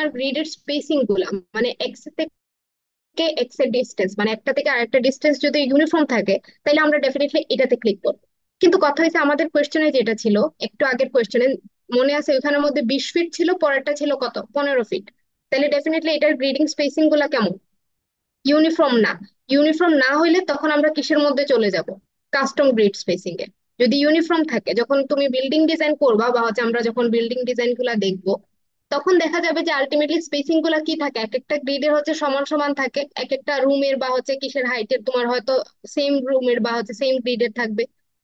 তোমার গ্রিডের স্পেসিং গুলা, মানে এক্স থেকে এক্স এর ডিস্টেন্স, মানে একটা থেকে আরেকটা ডিস্টেন্স যদি ইউনিফর্ম থাকে, তাহলে আমরা ডেফিনেটলি এটাতে ক্লিক করবো। কিন্তু কথা হয়েছে আমাদের কোয়েশ্চেনে যেটা ছিল, একটু আগের কোয়েশ্চেনে মনে আছে, ওখানের মধ্যে 20 ফিট ছিল, পরেরটা ছিল কত, 15 ফিট। তাহলে ডেফিনেটলি এটার গ্রিডিং স্পেসিং গুলা কেমন, ইউনিফর্ম না। ইউনিফর্ম না হইলে তখন আমরা কিসের মধ্যে চলে যাব, কাস্টম গ্রিড স্পেসিং এ। যদি ইউনিফর্ম থাকে, যখন তুমি বিল্ডিং ডিজাইন করবা বা হচ্ছে আমরা যখন বিল্ডিং ডিজাইন গুলা দেখবো, তখন দেখা যাবে যে আলটিমেটলি স্পেসিং গুলা কি থাকে, এক একটা গ্রিডের হচ্ছে সমান সমান থাকে, এক একটা রুমের বা হচ্ছে কিসের হাইটের তোমার হয়তো সেম রুমের বা হচ্ছে সেম গ্রিডের থাকবে।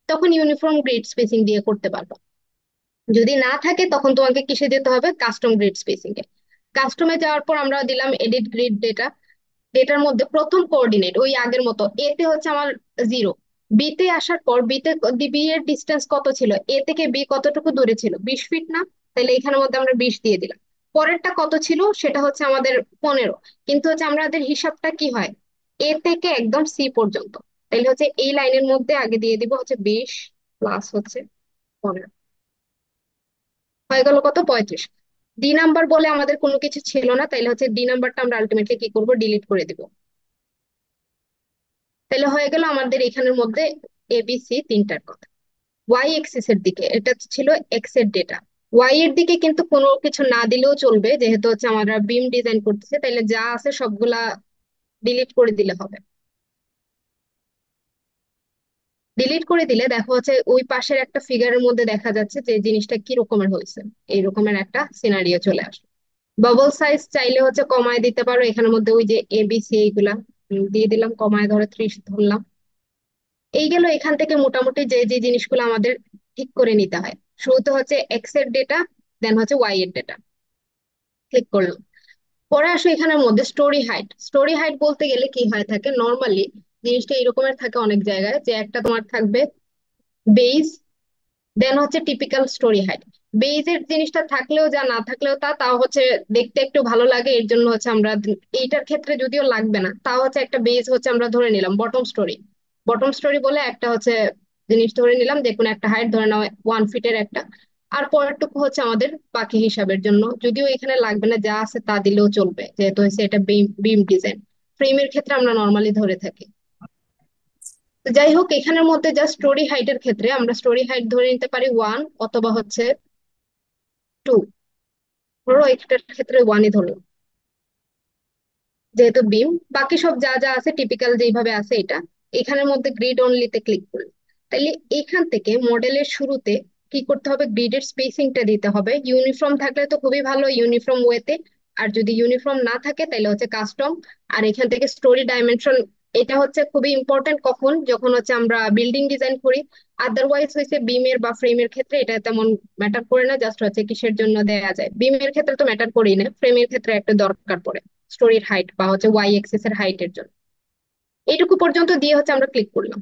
তখন ইউনিফর্ম গ্রিড স্পেসিং দিয়ে করতে পারবা। যদি না থাকে তখন তোমাকে কিসে যেতে হবে, কাস্টম গ্রিড স্পেসিং এ। কাস্টমে যাওয়ার পর আমরা দিলাম এডিট গ্রিড ডেটা। ডেটার মধ্যে প্রথম কোঅর্ডিনেট ওই আগের মতো, এ তে হচ্ছে আমার 0। বি তে আসার পর বি এর ডিস্টেন্স কত ছিল, এ থেকে বি কতটুকু দূরে ছিল, 20 ফিট না? তাহলে এখানের মধ্যে আমরা 20 দিয়ে দিলাম। পরেরটা কত ছিল, সেটা হচ্ছে আমাদের 15। কিন্তু হচ্ছে আমাদের হিসাবটা কি হয়, এ থেকে একদম সি পর্যন্ত। তাহলে হচ্ছে এই লাইনের মধ্যে আগে দিয়ে দিব হচ্ছে 20 প্লাস হচ্ছে 15, হয়ে গেল কত, 35। ডি নাম্বার বলে আমাদের কোনো কিছু ছিল না, তাইলে হচ্ছে ডি নাম্বারটা আমরা আলটিমেটলি কি করব, ডিলিট করে দিব। তাহলে হয়ে গেল আমাদের এখানের মধ্যে এবিসি তিনটার কথা। ওয়াই এক্সিস এর দিকে এটা ছিল এক্স এর ডেটা। ওয়াই এর দিকে কিন্তু কোনো কিছু না দিলেও চলবে, যেহেতু হচ্ছে আমরা বিম ডিজাইন করতেছে, তাইলে যা আছে সবগুলা ডিলিট করে দিলে হবে। ডিলিট করে দিলে দেখো হচ্ছে ওই পাশের একটা ফিগারের মধ্যে দেখা যাচ্ছে যে জিনিসটা কি রকমের হয়েছে, এই রকমের একটা সিনারিও চলে আসবে। বাবল সাইজ চাইলে হচ্ছে কমায় দিতে পারো, এখানের মধ্যে ওই যে এবিসি এইগুলা দিয়ে দিলাম, কমায় ধরো 30 ধরলাম। এই গেল এখান থেকে মোটামুটি যে যে জিনিসগুলো আমাদের ঠিক করে নিতে হয়। শুরুতে হচ্ছে এক্স এর ডেটা, দেন হচ্ছে ওয়াই এর ডেটা, ক্লিক করলাম। পরে আসো এখানের মধ্যে স্টোরি হাইট। স্টোরি হাইট বলতে গেলে কি হয় থাকে নর্মালি, জিনিসটা এরকমের থাকে অনেক জায়গায়, যে একটা তোমার থাকবে বেস, দেন হচ্ছে টিপিক্যাল স্টোরি হাইট। বেজের জিনিসটা থাকলেও যা, না থাকলেও তা, তাও হচ্ছে দেখতে একটু ভালো লাগে, এর জন্য হচ্ছে আমরা এইটার ক্ষেত্রে যদিও লাগবে না, তাও হচ্ছে একটা বেজ হচ্ছে আমরা ধরে নিলাম বটম স্টোরি। বটম স্টোরি বলে একটা হচ্ছে জিনিস ধরে নিলাম, যে কোনো একটা হাইট ধরে নাও 1 ফিটের একটা। আর পরেরটুকু হচ্ছে আমাদের বাকি হিসাবের জন্য, যদিও এখানে লাগবে না, যা আছে তা দিলেও চলবে, যেহেতু হচ্ছে এটা বিম বিম ডিজাইন। ফ্রেমের ক্ষেত্রে আমরা নর্মালি ধরে থাকি। তো যাই হোক, এখানের মধ্যে জাস্ট স্টোরি হাইটের ক্ষেত্রে আমরা স্টোরি হাইট ধরে নিতে পারি 1 অথবা হচ্ছে 2। ধরো এটার ক্ষেত্রে 1ই ধরো, যেহেতু বিম। বাকি সব যা যা আছে টিপিক্যাল যেইভাবে আছে এটা। এখানের মধ্যে গ্রিড অনলিতে ক্লিক করুন। তাইলে এখান থেকে মডেলের শুরুতে কি করতে হবে, গ্রিডের স্পেসিংটা দিতে হবে। ইউনিফর্ম থাকলে তো খুবই ভালো, ইউনিফর্ম ওয়েতে। আর যদি ইউনিফর্ম না থাকে তাহলে হচ্ছে কাস্টম। আর এখান থেকে স্টোরি ডাইমেনশন, এটা হচ্ছে খুবই ইম্পর্টেন্ট কখন, যখন হচ্ছে আমরা বিল্ডিং ডিজাইন করি। আদারওয়াইজ হয়েছে বিমের বা ফ্রেমের ক্ষেত্রে এটা তেমন ম্যাটার করে না, জাস্ট হচ্ছে কিসের জন্য দেয়া যায়, বিমের ক্ষেত্রে তো ম্যাটার করেই না, ফ্রেমের ক্ষেত্রে একটা দরকার পড়ে স্টোরির হাইট বা হচ্ছে ওয়াই এক্সিস এর হাইটের জন্য। এইটুকু পর্যন্ত দিয়ে হচ্ছে আমরা ক্লিক করলাম।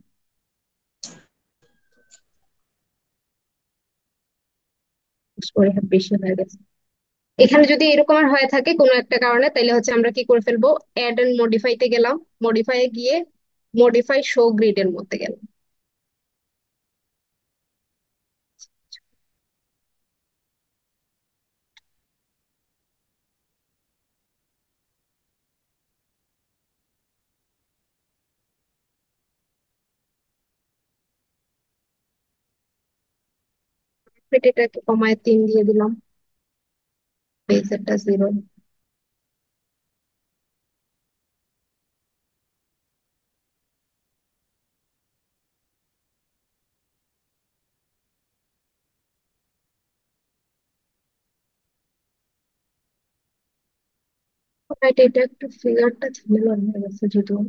স্টোরি বেশি হয়ে গেছে। এখানে যদি এরকম আর হয়ে থাকে কোনো একটা কারণে, তাহলে হচ্ছে আমরা কি করে ফেলবো, অ্যাড এন্ড মডিফাইতে গেলাম, মডিফাই গিয়ে মডিফাই শো গ্রিড এর মধ্যে গেলাম। এটাকে কমায় 3 দিয়ে দিলাম, বেসেরটা 0। এটা একটু ফিগারটা ঝামেলা হয়ে গেছে যদিও।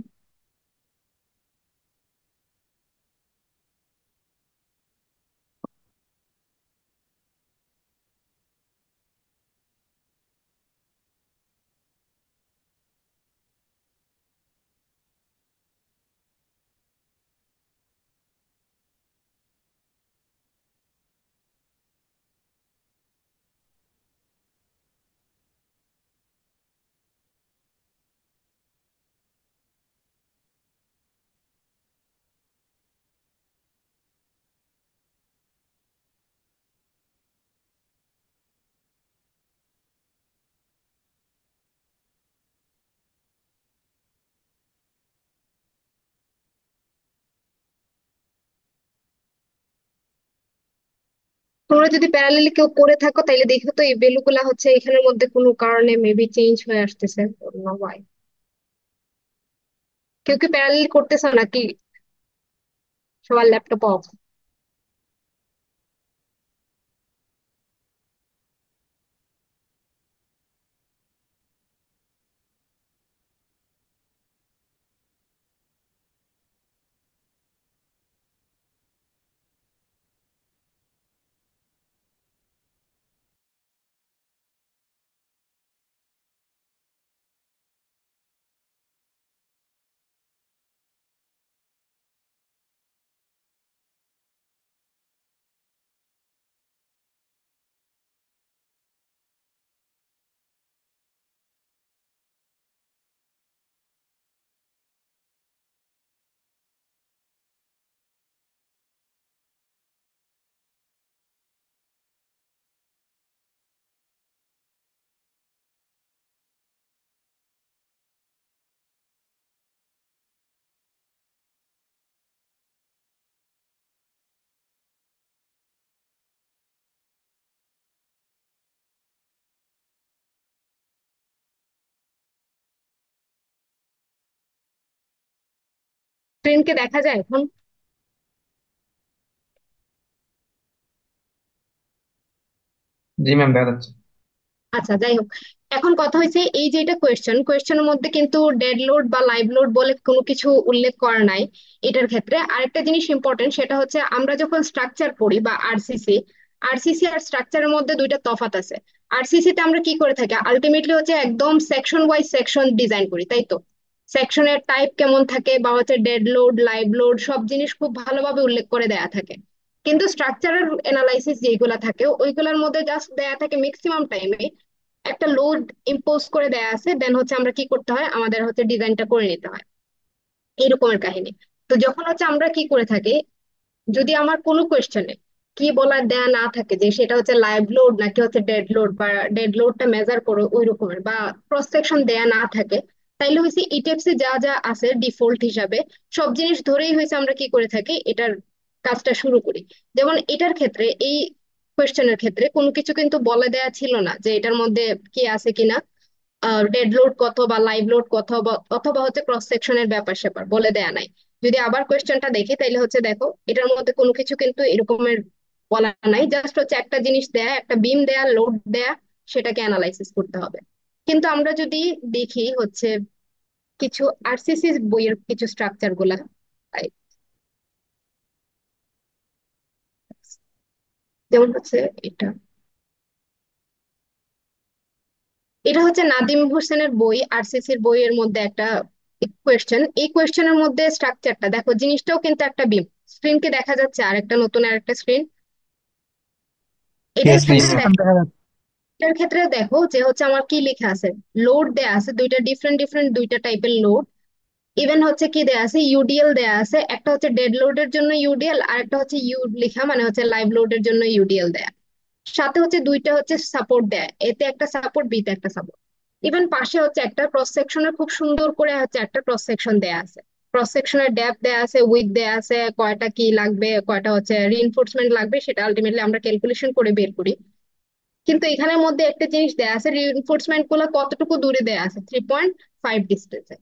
তোমরা যদি প্যারালালি কেউ করে থাকো তাইলে দেখো তো এই ভ্যালু গুলা হচ্ছে এখানের মধ্যে কোনো কারণে মেবি চেঞ্জ হয়ে আসতেছে। ওয়াই কেউ কি প্যারালালি করতেছো নাকি সবার ল্যাপটপ অফ? স্ক্রিনকে দেখা যায় এখন? জি ম্যাম, দেখা যাচ্ছে। আচ্ছা, যাই হোক। এখন কথা হয়েছে এই যে এটা কোয়েশ্চেনের মধ্যে কিন্তু ডেড লোড বা লাইভ লোড বলে কোনো কিছু উল্লেখ করা নাই। এটার ক্ষেত্রে আরেকটা জিনিস ইম্পর্টেন্ট, সেটা হচ্ছে আমরা যখন স্ট্রাকচার পড়ি বা আরসিসি, আরসিসি আর স্ট্রাকচারের মধ্যে দুইটা তফাৎ আছে। আরসিসি তে আমরা কি করে থাকি আলটিমেটলি হচ্ছে একদম সেকশন ওয়াইজ সেকশন ডিজাইন করি, তাই তো? সেকশনের টাইপ কেমন থাকে বা হচ্ছে ডেড লোড লাইভ লোড সব জিনিস খুব ভালোভাবে উল্লেখ করে দেয়া থাকে। কিন্তু স্ট্রাকচারাল এনালাইসিস যেগুলা থাকে ওইগুলোর মধ্যে জাস্ট দেয়া থাকে ম্যাক্সিমাম টাইমে একটা লোড ইম্পোজ করে দেয়া আছে, দেন হচ্ছে আমরা কি করতে হয়, আমাদের হচ্ছে ডিজাইনটা করে নিতে হয়। এইরকমের কাহিনী। তো যখন হচ্ছে আমরা কি করে থাকি, যদি আমার কোনো কোয়েশ্চেনে কি বলার দেয়া না থাকে যে সেটা হচ্ছে লাইভ লোড নাকি হচ্ছে ডেড লোড বা ডেড লোডটা মেজার করো ওই রকমের বা ক্রস সেকশন দেয়া না থাকে, তাইলে হয়েছে ইটেপসে যা যা আছে ডিফল্ট হিসাবে সব জিনিস ধরেই হয়েছে আমরা কি করে থাকি এটার কাজটা শুরু করি। যেমন এটার ক্ষেত্রে এই কোয়েশ্চেনের ক্ষেত্রে কোনো কিছু কিন্তু বলে দেয়া ছিল না যে এটার মধ্যে কি আছে কিনা, ডেড লোড কত বা লাইভ লোড কত বা অথবা হচ্ছে ক্রস সেকশনের ব্যাপার স্যাপার বলে দেয়া নাই। যদি আবার কোয়েশ্চেনটা দেখি তাইলে হচ্ছে দেখো এটার মধ্যে কোনো কিছু কিন্তু এরকমের বলা নাই, জাস্ট হচ্ছে একটা জিনিস দেয়া, একটা বিম দেয়া, লোড দেয়া, সেটাকে অ্যানালাইসিস করতে হবে। কিন্তু আমরা যদি দেখি হচ্ছে কিছু আরসিসি বইয়ের কিছু স্ট্রাকচার গুলা, আই- যেমন হচ্ছে এটা, এটা হচ্ছে নাদিম হোসেনের বই আরসিসির বইয়ের মধ্যে একটা কোয়েশ্চেন। এই কোয়েশ্চেনের মধ্যে স্ট্রাকচারটা দেখো, জিনিসটাও কিন্তু একটা বিম। স্ক্রিনকে দেখা যাচ্ছে আরেকটা নতুন আরেকটা স্ক্রিন? এটার ইয়েস ক্ষেত্রে প্লিজ। হুম, এখন দেখো, দেখা যাচ্ছে। এটার ক্ষেত্রে দেখো যে হচ্ছে আমার কি লেখা আছে, লোড দেয়া আছে দুইটা, ডিফারেন্ট ডিফারেন্ট দুইটা টাইপের লোড। ইভেন হচ্ছে কি দেয়া আছে, ইউডিএল দেয়া আছে, একটা হচ্ছে ডেড লোডের জন্য ইউডিএল আর একটা হচ্ছে ইউ লেখা মানে হচ্ছে লাইভ লোডের জন্য ইউডিএল দেয়া। সাথে হচ্ছে দুইটা হচ্ছে সাপোর্ট দেয়, এতে একটা সাপোর্ট বিতে একটা সাপোর্ট। ইভেন পাশে হচ্ছে একটা ক্রস সেকশনের খুব সুন্দর করে হচ্ছে একটা ক্রস সেকশন দেয়া আছে। ক্রস সেকশনের ডেপথ দেয়া আছে, উইডথ দেয়া আছে, কয়টা কি লাগবে, কয়টা হচ্ছে রিইনফোর্সমেন্ট লাগবে সেটা আলটিমেটলি আমরা ক্যালকুলেশন করে বের করি। কিন্তু এখানের মধ্যে একটা জিনিস দেয়া আছে, রিইনফোর্সমেন্ট গুলো কতটুকু দূরে দেয়া আছে, 3.5 ডিস্টেন্সে।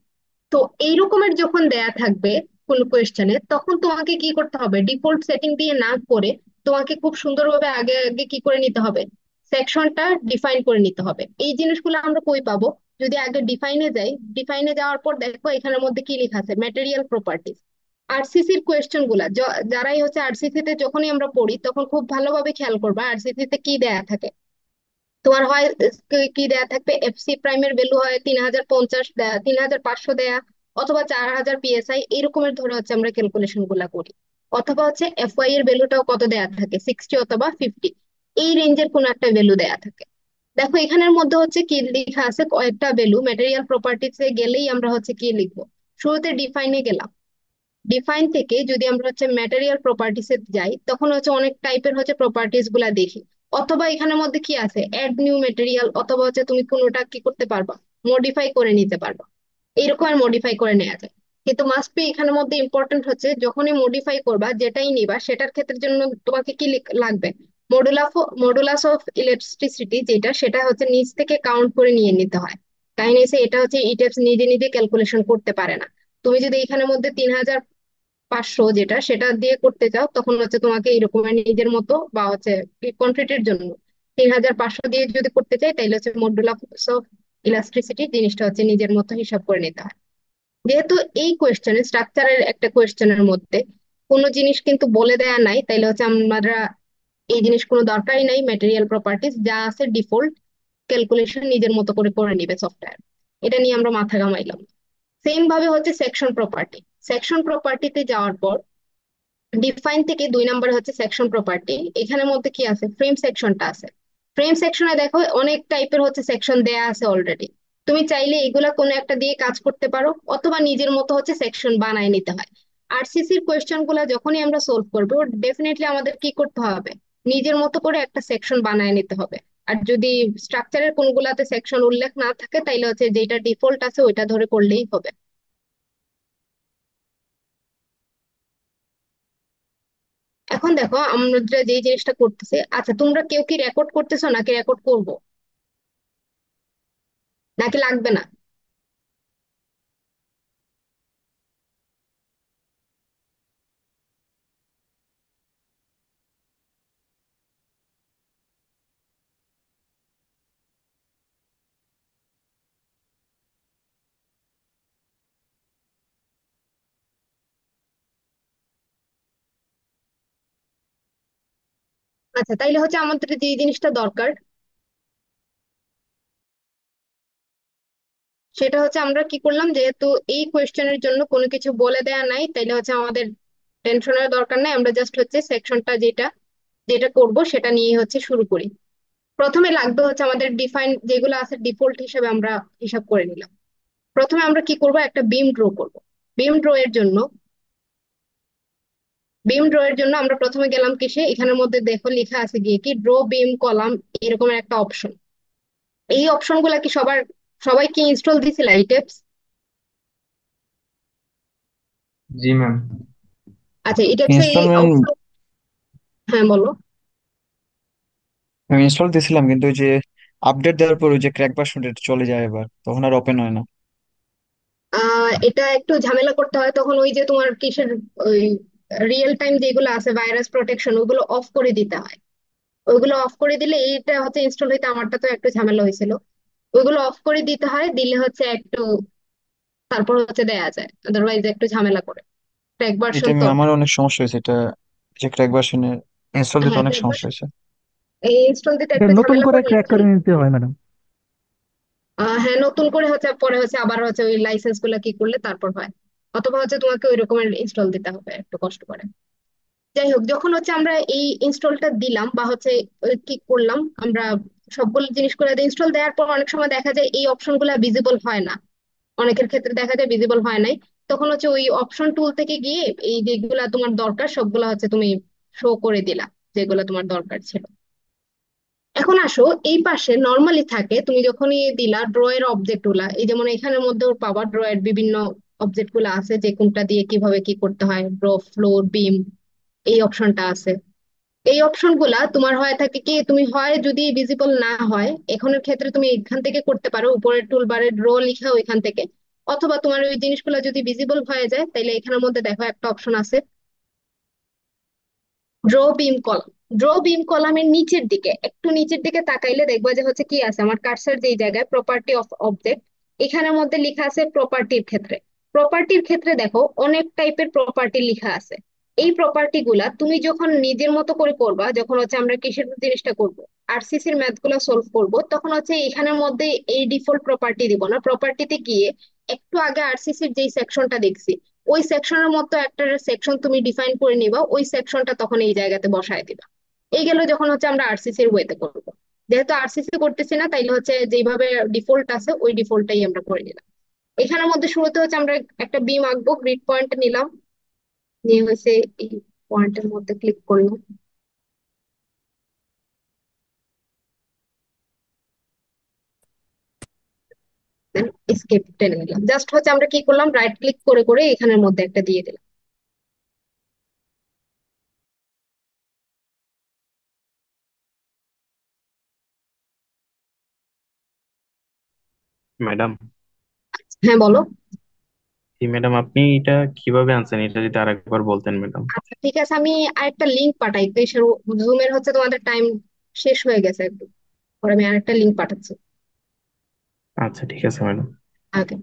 তো এইরকমের যখন দেয়া থাকবে কোন কোয়েশ্চেনে, তখন তোমাকে কি করতে হবে, ডিফল্ট সেটিং দিয়ে না করে তোমাকে খুব সুন্দরভাবে আগে আগে কি করে নিতে হবে, সেকশনটা ডিফাইন করে নিতে হবে। এই জিনিসগুলো আমরা কই পাবো, যদি আগে ডিফাইনে যাই। ডিফাইনে যাওয়ার পর দেখো এখানের মধ্যে কি লেখা আছে, ম্যাটেরিয়াল প্রপার্টিজ। আরসিসির কোয়েশ্চেন গুলা যারাই হচ্ছে আরসিসি তে যখনই আমরা পড়ি তখন খুব ভালোভাবে খেয়াল করবা আরসিসি তে কি দেয়া থাকে। তোমার হয় কি দেয়া থাকবে, এফসি প্রাইমের ভ্যালু হয় 3050 দেয়া, 3500 দেয়া, অথবা 4000 পিএসআই, এরকমের ধরে হচ্ছে আমরা ক্যালকুলেশন গুলা করি। অথবা হচ্ছে এফওয়াই এর ভ্যালুটাও কত দেয়া থাকে, 60 অথবা 50, এই রেঞ্জের কোন একটা ভ্যালু দেয়া থাকে। দেখো এখানের মধ্যে হচ্ছে কি লেখা আছে, কয়েকটা ভ্যালু। ম্যাটেরিয়াল প্রপার্টিজে গেলেই আমরা হচ্ছে কি লিখবো, শুরুতে ডিফাইনে গেলাম। ডিফাইন থেকে যদি আমরা হচ্ছে ম্যাটেরিয়াল প্রপার্টিস এ যাই তখন হচ্ছে অনেক টাইপের হচ্ছে প্রপার্টিস গুলা দেখি। অথবা এখানের মধ্যে কি আছে, অ্যাড নিউ ম্যাটেরিয়াল, অথবা হচ্ছে তুমি কোনোটা কি করতে পারবা, মডিফাই করে নিতে পারবা। এইরকম আর মডিফাই করে নেওয়া যায়। কিন্তু মাস্ট বি এখানের মধ্যে ইম্পর্টেন্ট হচ্ছে যখনই মডিফাই করবা যেটাই নিবা সেটার ক্ষেত্রের জন্য তোমাকে কি লাগবে, মডুলাস মডুলাস অফ ইলেকট্রিসিটি যেটা, সেটা হচ্ছে নিচ থেকে কাউন্ট করে নিয়ে নিতে হয়। কাহিনী হচ্ছে এটা হচ্ছে ইটেপস নিজে নিজে ক্যালকুলেশন করতে পারে না। তুমি যদি এখানের মধ্যে 3500 যেটা সেটা দিয়ে করতে চাও, তখন হচ্ছে তোমাকে এরকমের নিজের মতো বা হচ্ছে কনক্রিটের জন্য 3500 দিয়ে যদি করতে চাই, তাহলে হচ্ছে মডুলাস অফ ইলাস্ট্রিসিটি জিনিসটা হচ্ছে নিজের মতো হিসাব করে নিতে হয়। যেহেতু এই কোয়েশ্চেনে স্ট্রাকচারের একটা কোয়েশ্চেনের মধ্যে কোনো জিনিস কিন্তু বলে দেয়া নাই, তাইলে হচ্ছে আমরা এই জিনিস কোনো দরকারই নাই। ম্যাটেরিয়াল প্রপার্টিজ যা আছে ডিফল্ট ক্যালকুলেশন নিজের মতো করে করে নিবে সফটওয়্যার। এটা নিয়ে আমরা মাথা ঘামাইলাম। সেম ভাবে হচ্ছে সেকশন প্রপার্টি। সেকশন প্রপার্টিতে যাওয়ার পর ডিফাইন থেকে 2 নম্বরে হচ্ছে সেকশন প্রপার্টি। এখানের মধ্যে কি আছে, ফ্রেম সেকশনটা আছে। ফ্রেম সেকশনে দেখো অনেক টাইপের হচ্ছে সেকশন দেয়া আছে অলরেডি। তুমি চাইলে এগুলা কোনো একটা দিয়ে কাজ করতে পারো, অথবা নিজের মতো হচ্ছে সেকশন বানায় নিতে হয়। আরসিসির কোয়েশ্চেন গুলা যখনই আমরা সলভ করবো, ডেফিনেটলি আমাদের কি করতে হবে, নিজের মতো করে একটা সেকশন বানায় নিতে হবে। আর যদি স্ট্রাকচারের কোনগুলাতে সেকশন উল্লেখ না থাকে, তাইলে হচ্ছে যেটা ডিফল্ট আছে ওইটা ধরে করলেই হবে। এখন দেখো আমরা যে জিনিসটা করতেছি, আচ্ছা তোমরা কেউ কি রেকর্ড করতেছো নাকি রেকর্ড করব, নাকি লাগবে না? আচ্ছা তাইলে হচ্ছে আমাদের যে জিনিসটা দরকার, সেটা হচ্ছে আমরা কি করলাম, যেহেতু এই কোয়েশ্চেনের জন্য কোনো কিছু বলে দেয়া নাই, তাইলে হচ্ছে আমাদের টেনশনের দরকার নাই। আমরা জাস্ট হচ্ছে সেকশনটা যেটা যেটা করব সেটা নিয়ে হচ্ছে শুরু করি। প্রথমে লাগবে হচ্ছে আমাদের ডিফাইন যেগুলো আছে ডিফল্ট হিসেবে আমরা হিসাব করে নিলাম। প্রথমে আমরা কি করব, একটা বিম ড্র করব। বিম ড্র এর জন্য বিম ড্র এর জন্য আমরা প্রথমে গেলাম কিসে, এখানের মধ্যে দেখো লেখা আছে গিয়ে কি ড্র বিম কলাম, এরকম একটা অপশন। এই অপশন গুলা কি সবাই কি ইনস্টল দিছিল এই টিপস? জি ম্যাম। আচ্ছা এই টিপস এই ইনস্টলমেন্ট option- হ্যাঁ বলো। আমি ইনস্টল দিয়েছিলাম, কিন্তু ওই যে আপডেট দেওয়ার পর ওই যে ক্র্যাক ভার্সনটা চলে যায়, এবার তখন আর ওপেন হয় না। এটা একটু ঝামেলা করতে হয় তখন, ওই যে তোমার কিসের ওই রিয়েল টাইম যেগুলো আছে ভাইরাস প্রোটেকশন, ওগুলো অফ করে দিতে হয়। ওইগুলো অফ করে দিলে এইটা হচ্ছে ইনস্টল হইতে আমারটা তো একটু ঝামেলা হয়েছিল। ওইগুলো অফ করে দিতে হয়, দিলে হচ্ছে একটু তারপর হচ্ছে দেয়া যায়, আদারওয়াইজ একটু ঝামেলা করে। ক্র্যাক এটা ভার্সন তো। আমার অনেক সমস্যা হয়েছে, এটা যে ক্র্যাক ভার্সনে ইনস্টল দিতে হ্যাঁ অনেক ক্র্যাক সমস্যা ভার্সন হয়েছে। এই ইনস্টল দিতে এটা একটা নতুন ঝামেলা করে করে ক্র্যাক এখন। করে নিতে হয় ম্যাডাম? হ্যাঁ নতুন করে হচ্ছে পরে হচ্ছে আবার হচ্ছে ওই লাইসেন্স গুলা কি করলে তারপর হয়, অথবা হচ্ছে তোমাকে ওই রকমের ইনস্টল দিতে হবে একটু কষ্ট করে। যাই হোক, যখন হচ্ছে আমরা এই ইনস্টলটা দিলাম বা হচ্ছে ওই কি করলাম আমরা, সবগুলো জিনিস করে ইনস্টল দেওয়ার পর অনেক সময় দেখা যায় এই অপশন গুলা ভিজিবল হয় না। অনেকের ক্ষেত্রে দেখা যায় ভিজিবল হয় নাই। তখন হচ্ছে ওই অপশন টুল থেকে গিয়ে এই যেগুলা তোমার দরকার সবগুলা হচ্ছে তুমি শো করে দিলা, যেগুলা তোমার দরকার ছিল। এখন আসো, এই পাশে নর্মালি থাকে তুমি যখনই দিলা ড্র এর অবজেক্ট গুলা, এই যেমন এখানের মধ্যেও পাবা ড্র এর বিভিন্ন অবজেক্ট গুলা আছে, যে কোনটা দিয়ে কিভাবে কি করতে হয়, ড্র ফ্লোর বিম, এই অপশনটা আছে। এই অপশন গুলা তোমার হয়ে থাকে কি, তুমি হয় যদি ভিজিবল না হয় এখনের ক্ষেত্রে তুমি এখান থেকে করতে পারো, উপরের টুল বারে ড্র লিখা ওইখান থেকে। অথবা তোমার ওই জিনিসগুলো যদি ভিজিবল হয়ে যায়, তাহলে এখানের মধ্যে দেখো একটা অপশন আছে ড্র বিম কলাম। ড্র বিম কলামের নিচের দিকে, একটু নিচের দিকে তাকাইলে দেখবা যে হচ্ছে কি আছে, আমার কার্সার যেই জায়গায় প্রপার্টি অফ অবজেক্ট, এখানের মধ্যে লেখা আছে প্রপার্টির ক্ষেত্রে। প্রপার্টির ক্ষেত্রে দেখো অনেক টাইপের প্রপার্টি লেখা আছে। এই প্রপার্টি গুলা তুমি যখন নিজের মতো করে করবা, যখন হচ্ছে আমরা কিসের জিনিসটা করব, আরসিসির ম্যাথ গুলা সলভ করবো, তখন হচ্ছে এখানের মধ্যে এই ডিফল্ট প্রপার্টি দিব না, প্রপার্টিতে গিয়ে একটু আগে আরসিসির যেই সেকশনটা দেখছি ওই সেকশনের মতো একটা সেকশন তুমি ডিফাইন করে নিবা, ওই সেকশনটা তখন এই জায়গাতে বসায় দিবা। এই গেল যখন হচ্ছে আমরা আরসিসি এর ওয়েতে করবো। যেহেতু আরসিসি করতেছি না, তাইলে হচ্ছে যেভাবে ডিফল্ট আছে ওই ডিফল্টটাই আমরা করে নিলাম। এখানের মধ্যে শুরুতে হচ্ছে আমরা একটা বিম আঁকবো, গ্রিড পয়েন্ট নিলাম, নিয়ে হচ্ছে এই পয়েন্টের মধ্যে ক্লিক করলাম, দেন এসকেপ টেনে নিলাম। জাস্ট হচ্ছে আমরা কি করলাম, রাইট ক্লিক করে করে এখানের মধ্যে একটা দিয়ে দিলাম। ম্যাডাম, হ্যাঁ, বলো। এই ম্যাডাম আপনি এটা কিভাবে আনছেন, এটা যদি আরেকবার বলতেন ম্যাডাম। আচ্ছা, ঠিক আছে, আমি আরেকটা লিংক পাঠাই তো, জুমের হচ্ছে তোমাদের টাইম শেষ হয়ে গেছে একটু, পরে আমি আরেকটা লিংক পাঠাচ্ছি। আচ্ছা ঠিক আছে ম্যাডাম। ওকে।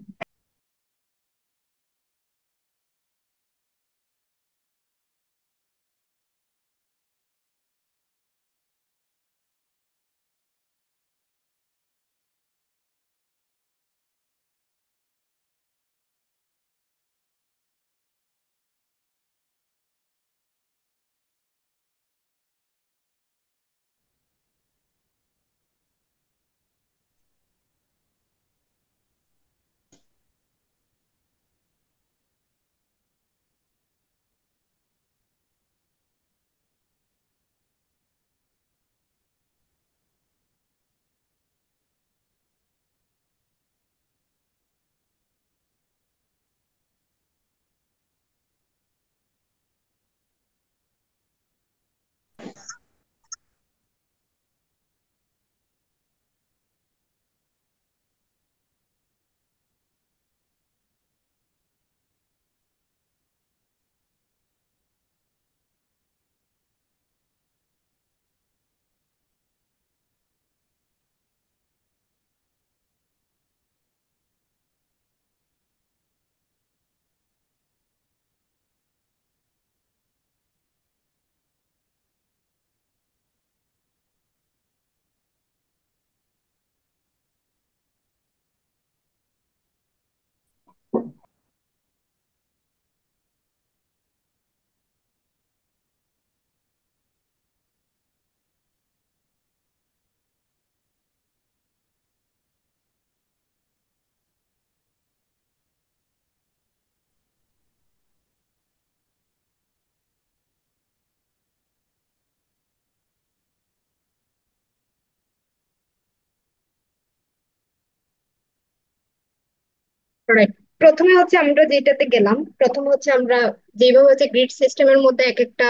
রাইট। প্রথমে হচ্ছে আমরা যেটাতে গেলাম, প্রথমে হচ্ছে আমরা যেভাবে হচ্ছে গ্রিড সিস্টেমের মধ্যে এক একটা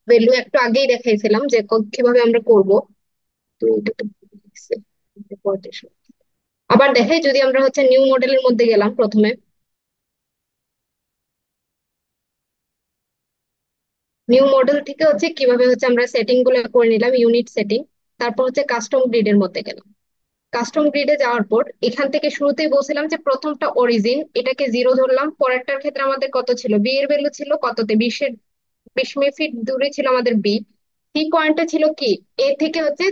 ভ্যালু একটু আগেই দেখাইছিলাম যে কিভাবে আমরা করব। তো এটা তো লিখছে, আবার দেখাই যদি আমরা হচ্ছে নিউ মডেলের মধ্যে গেলাম প্রথমে। নিউ মডেল থেকে হচ্ছে কিভাবে হচ্ছে আমরা সেটিং গুলো করে নিলাম, ইউনিট সেটিং। তারপর হচ্ছে কাস্টম গ্রিডের মধ্যে গেলাম। কাস্টম গ্রিডে যাওয়ার পর এখান থেকে শুরুতেই বলছিলাম যে প্রথমটা অরিজিন, এটাকে 0 ধরলাম। পরেরটার ক্ষেত্রে আমাদের কত ছিল, বি এর ভ্যালু ছিল কততে, 20 ফিট দূরে ছিল আমাদের বি। সি পয়েন্টে ছিল কি, এ থেকে হচ্ছে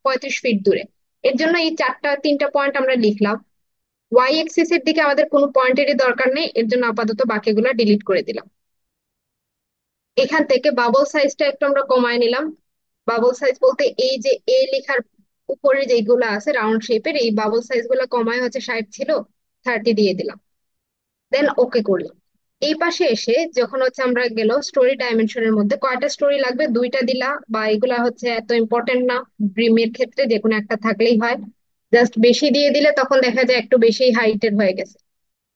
35 ফিট দূরে। এর জন্য এই তিনটা পয়েন্ট আমরা লিখলাম। ওয়াই এক্সিস এর দিকে আমাদের কোনো পয়েন্টেরই দরকার নেই, এর জন্য আপাতত বাকিগুলো ডিলিট করে দিলাম। এখান থেকে বাবল সাইজটা একটু আমরা কমায় নিলাম। বাবল সাইজ বলতে এই যে এ লেখার উপরে যেগুলো আছে রাউন্ড শেপের, এই বাবল সাইজ গুলো কমায় হচ্ছে 60 ছিল, 30 দিয়ে দিলাম। দেন ওকে করলাম। এই পাশে এসে যখন হচ্ছে আমরা গেল স্টোরি ডাইমেনশনের মধ্যে, কয়টা স্টোরি লাগবে, দুইটা দিলা, বা এগুলা হচ্ছে এত ইম্পর্টেন্ট না। ব্রিমের ক্ষেত্রে যে কোনো একটা থাকলেই হয়। জাস্ট বেশি দিয়ে দিলে তখন দেখা যায় একটু বেশি হাইটের হয়ে গেছে।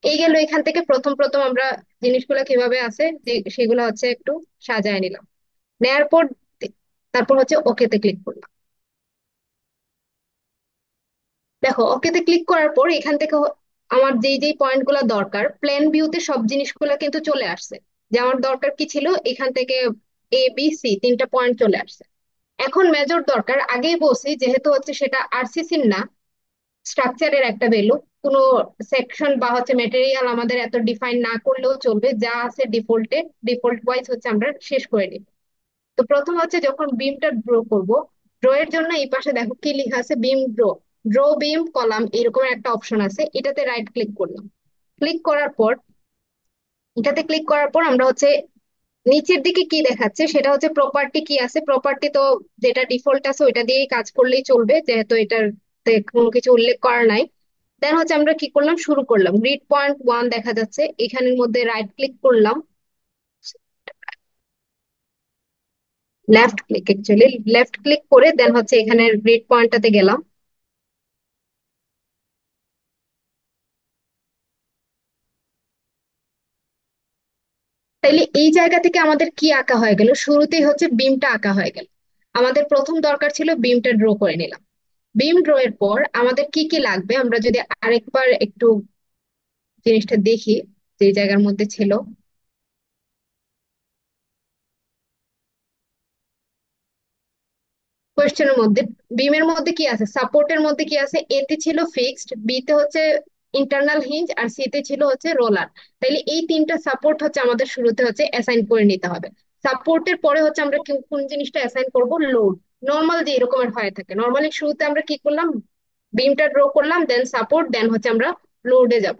এই গেল এখান থেকে প্রথম প্রথম আমরা জিনিসগুলো কিভাবে আছে যে সেগুলো হচ্ছে একটু সাজায় নিলাম। নেয়ার পর তারপর হচ্ছে ওকেতে ক্লিক করলাম। দেখো ওকেতে ক্লিক করার পর এখান থেকে আমার যেই যেই পয়েন্ট গুলা দরকার, প্ল্যান ভিউতে সব জিনিসগুলো কিন্তু চলে আসছে। যে আমার দরকার কি ছিল, এখান থেকে এ বি সি তিনটা পয়েন্ট চলে আসছে। এখন মেজর দরকার, আগেই বলছি যেহেতু হচ্ছে সেটা আরসিসির না, স্ট্রাকচারের একটা ভ্যালু। কোনো সেকশন বা হচ্ছে মেটেরিয়াল আমাদের এত ডিফাইন না করলেও চলবে, যা আছে ডিফল্টে, ডিফল্ট ওয়াইজ হচ্ছে আমরা শেষ করে নিই। তো প্রথম হচ্ছে যখন বিমটা ড্র করব, ড্র এর জন্য এই পাশে দেখো কি লেখা আছে, বিম ড্র। ড্র বিম কলাম এরকম একটা অপশন আছে, এটাতে রাইট ক্লিক করলাম। ক্লিক করার পর এটাতে ক্লিক করার পর আমরা হচ্ছে নিচের দিকে কি দেখাচ্ছে সেটা হচ্ছে প্রপার্টি কি আছে, প্রপার্টি তো যেটা ডিফল্ট আছে ওইটা দিয়েই কাজ করলেই চলবে, যেহেতু এটাতে কোনো কিছু উল্লেখ করা নাই। দেন হচ্ছে আমরা কি করলাম, শুরু করলাম। গ্রিড পয়েন্ট 1 দেখা যাচ্ছে, এখানের মধ্যে রাইট ক্লিক করলাম, left click actually, left click করে দেন হচ্ছে এখানে গ্রিড পয়েন্টটাতে গেলাম। তাইলে এই জায়গা থেকে আমাদের কি আঁকা হয়ে গেল, শুরুতেই হচ্ছে বিমটা আঁকা হয়ে গেল। আমাদের প্রথম দরকার ছিল বিমটা ড্র করে নিলাম। বিম ড্র এর পর আমাদের কি কি লাগবে আমরা যদি আরেকবার একটু জিনিসটা দেখি যে জায়গার মধ্যে ছিল। কোয়েশ্চেনের মধ্যে বিমের মধ্যে কি আছে, সাপোর্টের মধ্যে কি আছে, এ তে ছিল ফিক্সড, বি তে হচ্ছে ইন্টারনাল হিঞ্জ, আর সি তে ছিল হচ্ছে রোলার। তাইলে এই তিনটা সাপোর্ট হচ্ছে আমাদের শুরুতে হচ্ছে অ্যাসাইন করে নিতে হবে। সাপোর্টের পরে হচ্ছে আমরা কোন জিনিসটা অ্যাসাইন করব, লোড। নর্মাল যে এরকমের হয়ে থাকে, নর্মালি শুরুতে আমরা কি করলাম, বিমটা ড্র করলাম, দেন সাপোর্ট, দেন হচ্ছে আমরা লোডে যাব।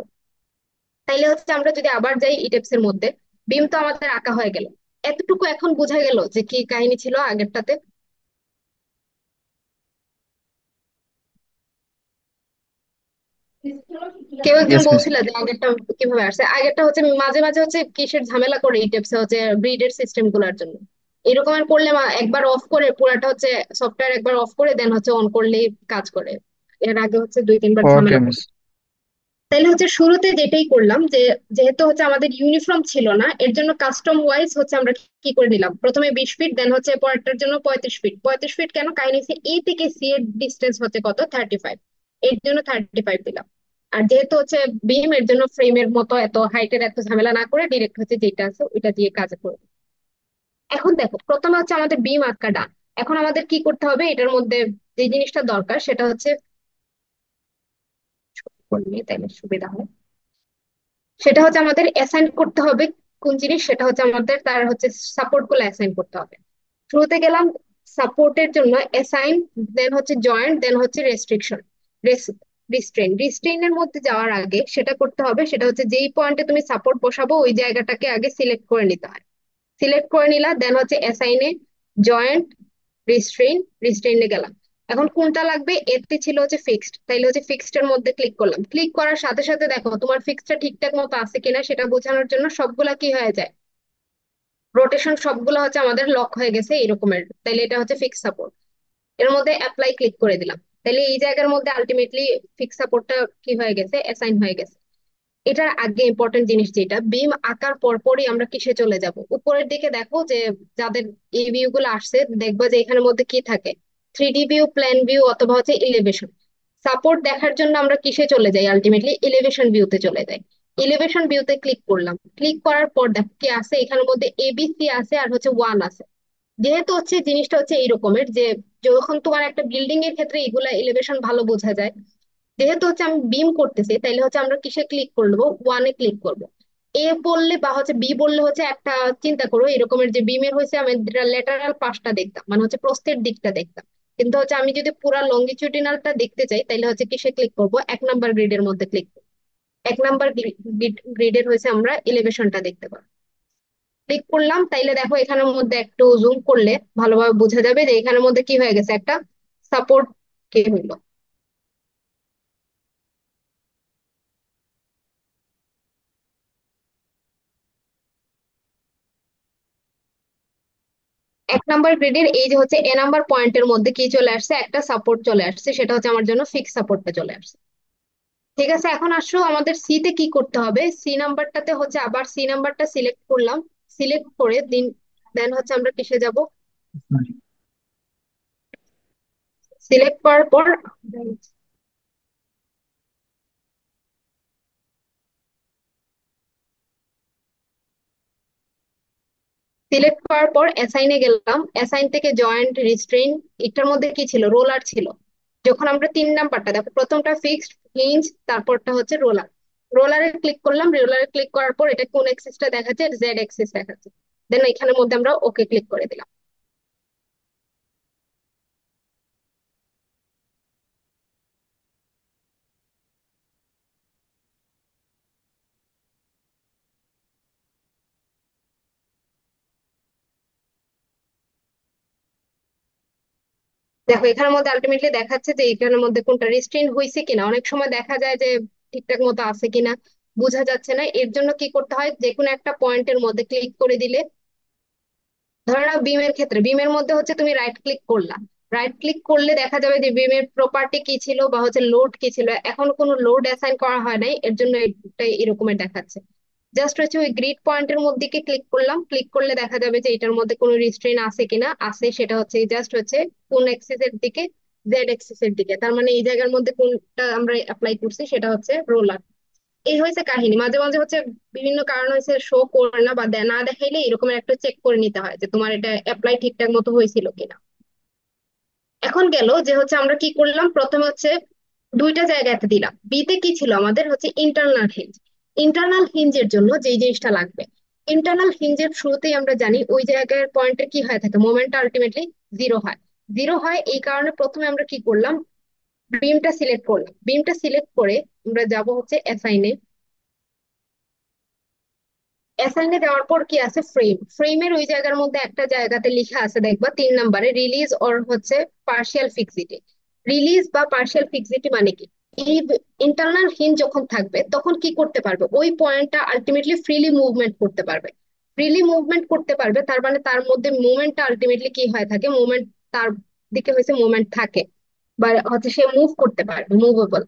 তাইলে হচ্ছে আমরা যদি আবার যাই ইটেপস এর মধ্যে, বিম তো আমাদের আঁকা হয়ে গেল। এতটুকু এখন বোঝা গেল যে কি কাহিনী ছিল আগেরটাতে। কেউ একজন ইয়েস মিস। বলছিল যে আগেরটা কিভাবে আসছে, আগেরটা হচ্ছে মাঝে মাঝে হচ্ছে কিসের ঝামেলা করে এই টাইপস হচ্ছে ব্রিডের সিস্টেম গুলার জন্য। এরকম আর করলে একবার অফ করে পুরাটা হচ্ছে সফটওয়্যার একবার অফ করে দেন হচ্ছে অন করলেই কাজ করে। এর আগে হচ্ছে দুই তিনবার ওকে ঝামেলা মিস। করে। তাইলে হচ্ছে শুরুতে যেটাই করলাম যে যেহেতু হচ্ছে আমাদের ইউনিফর্ম ছিল না, এর জন্য কাস্টম ওয়াইজ হচ্ছে আমরা কি করে নিলাম, প্রথমে 20 ফিট, দেন হচ্ছে পরেরটার জন্য 35 ফিট। 35 ফিট কেন, কাহিনী হচ্ছে এ থেকে সি এর ডিস্টেন্স হচ্ছে কত, 35, এর জন্য 35 দিলাম। আর যেহেতু হচ্ছে বিম, এর জন্য ফ্রেমের মতো এত হাইটের এত ঝামেলা না করে ডিরেক্ট হচ্ছে যেটা আছে ওইটা দিয়ে কাজ করবো। এখন দেখো, প্রথমে হচ্ছে আমাদের বিম আঁকা ডান। এখন আমাদের কি করতে হবে, এটার মধ্যে যে জিনিসটা দরকার সেটা হচ্ছে করলে তাইলে সুবিধা হয়, সেটা হচ্ছে আমাদের অ্যাসাইন করতে হবে। কোন জিনিস, সেটা হচ্ছে আমাদের তার হচ্ছে সাপোর্ট গুলো অ্যাসাইন করতে হবে। শুরুতে গেলাম সাপোর্টের জন্য অ্যাসাইন, দেন হচ্ছে জয়েন্ট, দেন হচ্ছে রেস্ট্রিকশন, রিস্ট্রেইনের মধ্যে যাওয়ার আগে সেটা করতে হবে, সেটা হচ্ছে যেই পয়েন্টে তুমি সাপোর্ট বসাবো ওই জায়গাটাকে আগে সিলেক্ট করে নিতে হয়। সিলেক্ট করে নিলা, দেন হচ্ছে অ্যাসাইনে, জয়েন্ট, রিস্ট্রেইনে গেলাম। এখন কোনটা লাগবে, এতে ছিল হচ্ছে ফিক্সড, তাইলে হচ্ছে ফিক্সড এর মধ্যে ক্লিক করলাম। ক্লিক করার সাথে সাথে দেখো তোমার ফিক্সডটা ঠিকঠাক মতো আছে কিনা সেটা বোঝানোর জন্য সবগুলা কি হয়ে যায়, রোটেশন সবগুলো হচ্ছে আমাদের লক হয়ে গেছে এরকমের, তাইলে এটা হচ্ছে ফিক্স সাপোর্ট। এর মধ্যে অ্যাপ্লাই ক্লিক করে দিলাম, তাইলে এই জায়গার মধ্যে আলটিমেটলি ফিক্স সাপোর্টটা কি হয়ে গেছে, অ্যাসাইন হয়ে গেছে। এটার আগে ইম্পর্টেন্ট জিনিস যেটা, বিম আঁকার পরপরই আমরা কিসে চলে যাব, উপরের দিকে দেখো যে যাদের এই ভিউ গুলো আসছে দেখবা যে এখানের মধ্যে কি থাকে, 3D ভিউ, প্ল্যান ভিউ, অথবা হচ্ছে ইলিভেশন। সাপোর্ট দেখার জন্য আমরা কিসে চলে যাই, আলটিমেটলি এলিভেশন ভিউতে চলে যাই। এলিভেশন ভিউতে ক্লিক করলাম, ক্লিক করার পর দেখো কি আছে, এখানের মধ্যে এবিসি আছে আর হচ্ছে ওয়ান আছে। যেহেতু হচ্ছে জিনিসটা হচ্ছে এই রকমের যে যখন তোমার একটা বিল্ডিং এর ক্ষেত্রে এগুলা এলিভেশন ভালো বোঝা যায়, যেহেতু হচ্ছে আমি বিম করতেছি তাইলে হচ্ছে আমরা কিসে ক্লিক করবো, ওয়ানে ক্লিক করব। এ বললে বা হচ্ছে বি বললে হচ্ছে একটা, চিন্তা করো এরকমের যে বিমের হচ্ছে আমি ল্যাটারাল পাশটা দেখতাম, মানে হচ্ছে প্রস্থের দিকটা দেখতাম। কিন্তু হচ্ছে আমি যদি পুরা লঙ্গিটিউডিনালটা দেখতে চাই তাইলে হচ্ছে কিসে ক্লিক করব, 1 নাম্বার গ্রিডের মধ্যে ক্লিক করবো। 1 নাম্বার গ্রিডের হচ্ছে আমরা এলিভেশনটা দেখতে পাবো। ক্লিক করলাম, তাইলে দেখো এখানের মধ্যে একটু জুম করলে ভালোভাবে বোঝা যাবে যে এখানের মধ্যে কি হয়ে গেছে, একটা সাপোর্ট কি হইলো। এক নাম্বার গ্রিডের এই যে হচ্ছে এ নাম্বার পয়েন্টের মধ্যে কি চলে আসছে, একটা সাপোর্ট চলে আসছে, সেটা হচ্ছে আমার জন্য ফিক্স সাপোর্টটা চলে আসছে। ঠিক আছে, এখন আসো আমাদের সি তে কি করতে হবে, সি নাম্বারটাতে হচ্ছে আবার সি নাম্বারটা সিলেক্ট করলাম। সিলেক্ট করে দিন, দেন হচ্ছে আমরা কিসে যাব, সিলেক্ট করার পর অ্যাসাইনে গেলাম। অ্যাসাইন থেকে জয়েন্ট, রিস্ট্রেইন, এটার মধ্যে কি ছিল, রোলার ছিল। যখন আমরা 3 নাম্বারটা দেখো, প্রথমটা ফিক্সড হিঞ্জ, তারপরটা হচ্ছে রোলার। রোলারে ক্লিক করলাম, রোলারে ক্লিক করার পর এটা কোন এক্সিসটা দেখাচ্ছে, জেড এক্সিস দেখাচ্ছে। দেন এখানের মধ্যে আমরা ওকে ক্লিক করে দিলাম। দেখো এখানের মধ্যে আলটিমেটলি দেখাচ্ছে যে এখানের মধ্যে কোনটা রিস্ট্রেইন হয়েছে কিনা। অনেক সময় দেখা যায় যে ঠিকঠাক মতো আছে কিনা বোঝা যাচ্ছে না, এর জন্য কি করতে হয়, যে কোনো একটা পয়েন্টের মধ্যে ক্লিক করে দিলে, ধরে নাও বিমের ক্ষেত্রে, বিমের মধ্যে হচ্ছে তুমি রাইট ক্লিক করলা, রাইট ক্লিক করলে দেখা যাবে যে বিমের প্রপার্টি কি ছিল বা হচ্ছে লোড কি ছিল, এখন কোনো লোড অ্যাসাইন করা হয় নাই, এর জন্য এটা এরকমের দেখাচ্ছে। জাস্ট হচ্ছে ওই গ্রিড পয়েন্টের মধ্যে ক্লিক করলাম, ক্লিক করলে দেখা যাবে যে এটার মধ্যে কোনো রিস্ট্রেইন আছে কিনা, আছে, সেটা হচ্ছে জাস্ট হচ্ছে কোন এক্সিস এর দিকে জেড এক্সিস এর দিকে, তার মানে এই জায়গার মধ্যে কোনটা আমরা অ্যাপ্লাই করছি সেটা হচ্ছে রোলার। এই হয়েছে কাহিনী। মাঝে মাঝে হচ্ছে বিভিন্ন কারণ হয়েছে শো করে না বা না দেখাইলে এরকম একটা চেক করে নিতে হয় যে তোমার এটা অ্যাপ্লাই ঠিকঠাক মতো হয়েছিল কিনা। এখন গেল যে হচ্ছে আমরা কি করলাম, প্রথমে হচ্ছে দুইটা জায়গাতে দিলাম। বিতে কি ছিল আমাদের হচ্ছে ইন্টারনাল হিঞ্জ। ইন্টারনাল হিঞ্জের জন্য যেই জিনিসটা লাগবে, ইন্টারনাল হিঞ্জের শুরুতেই আমরা জানি ওই জায়গার পয়েন্টে কি হয়ে থাকে, মোমেন্ট আলটিমেটলি জিরো হয়। জিরো হয় এই কারণে প্রথমে আমরা কি করলাম, বিমটা সিলেক্ট করলাম। বিমটা সিলেক্ট করে আমরা যাব হচ্ছে অ্যাসাইনে। অ্যাসাইনে যাওয়ার পর কি আছে, ফ্রেম। ফ্রেমের ওই জায়গার মধ্যে একটা জায়গাতে লেখা আছে দেখবা 3 নম্বরে, রিলিজ অর হচ্ছে পার্শিয়াল ফিক্সিটি। রিলিজ বা পার্শিয়াল ফিক্সিটি মানে কি, এই ইন্টারনাল হিঞ্জ যখন থাকবে তখন কি করতে পারবে, ওই পয়েন্টটা আলটিমেটলি ফ্রিলি মুভমেন্ট করতে পারবে। ফ্রিলি মুভমেন্ট করতে পারবে তার মানে তার মধ্যে মুভমেন্টটা আলটিমেটলি কি হয়ে থাকে, মুভমেন্ট তার দিকে হয়েছে মুভমেন্ট থাকে, বা হচ্ছে সে মুভ করতে পারবে, মুভেবল।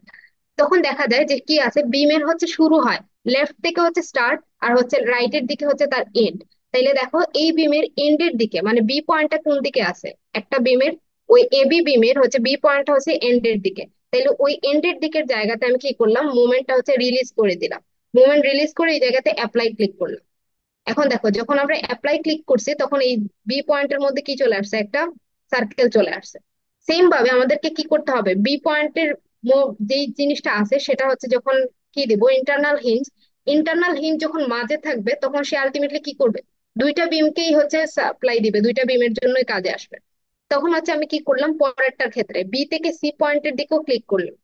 তখন দেখা যায় যে কি আছে, বিমের হচ্ছে শুরু হয় লেফট থেকে হচ্ছে স্টার্ট, আর হচ্ছে রাইটের দিকে হচ্ছে তার এন্ড। তাইলে দেখো এই বিমের এন্ডের দিকে মানে বি পয়েন্টটা কোন দিকে আছে, একটা বিমের ওই এবি বিমের হচ্ছে বি পয়েন্টটা হচ্ছে এন্ডের দিকে। তাইলে ওই এন্ডের দিকের জায়গাতে আমি কি করলাম, মুভমেন্টটা হচ্ছে রিলিজ করে দিলাম। মুভমেন্ট রিলিজ করে এই জায়গাতে অ্যাপ্লাই ক্লিক করলাম। এখন দেখো যখন আমরা অ্যাপ্লাই ক্লিক করছি তখন এই বি পয়েন্টের মধ্যে কি চলে আসছে, একটা সার্কেল চলে আসছে। সেম ভাবে আমাদেরকে কি করতে হবে, বি পয়েন্টের যেই জিনিসটা আছে সেটা হচ্ছে যখন কি দিব, ইন্টারনাল হিঞ্জ। ইন্টারনাল হিঞ্জ যখন মাঝে থাকবে তখন সে আলটিমেটলি কি করবে, দুইটা বিমকেই হচ্ছে সাপ্লাই দিবে, দুইটা বিমের জন্যই কাজে আসবে। তখন হচ্ছে আমি কি করলাম, পরেরটার ক্ষেত্রে বি থেকে সি পয়েন্টের দিকেও ক্লিক করলাম।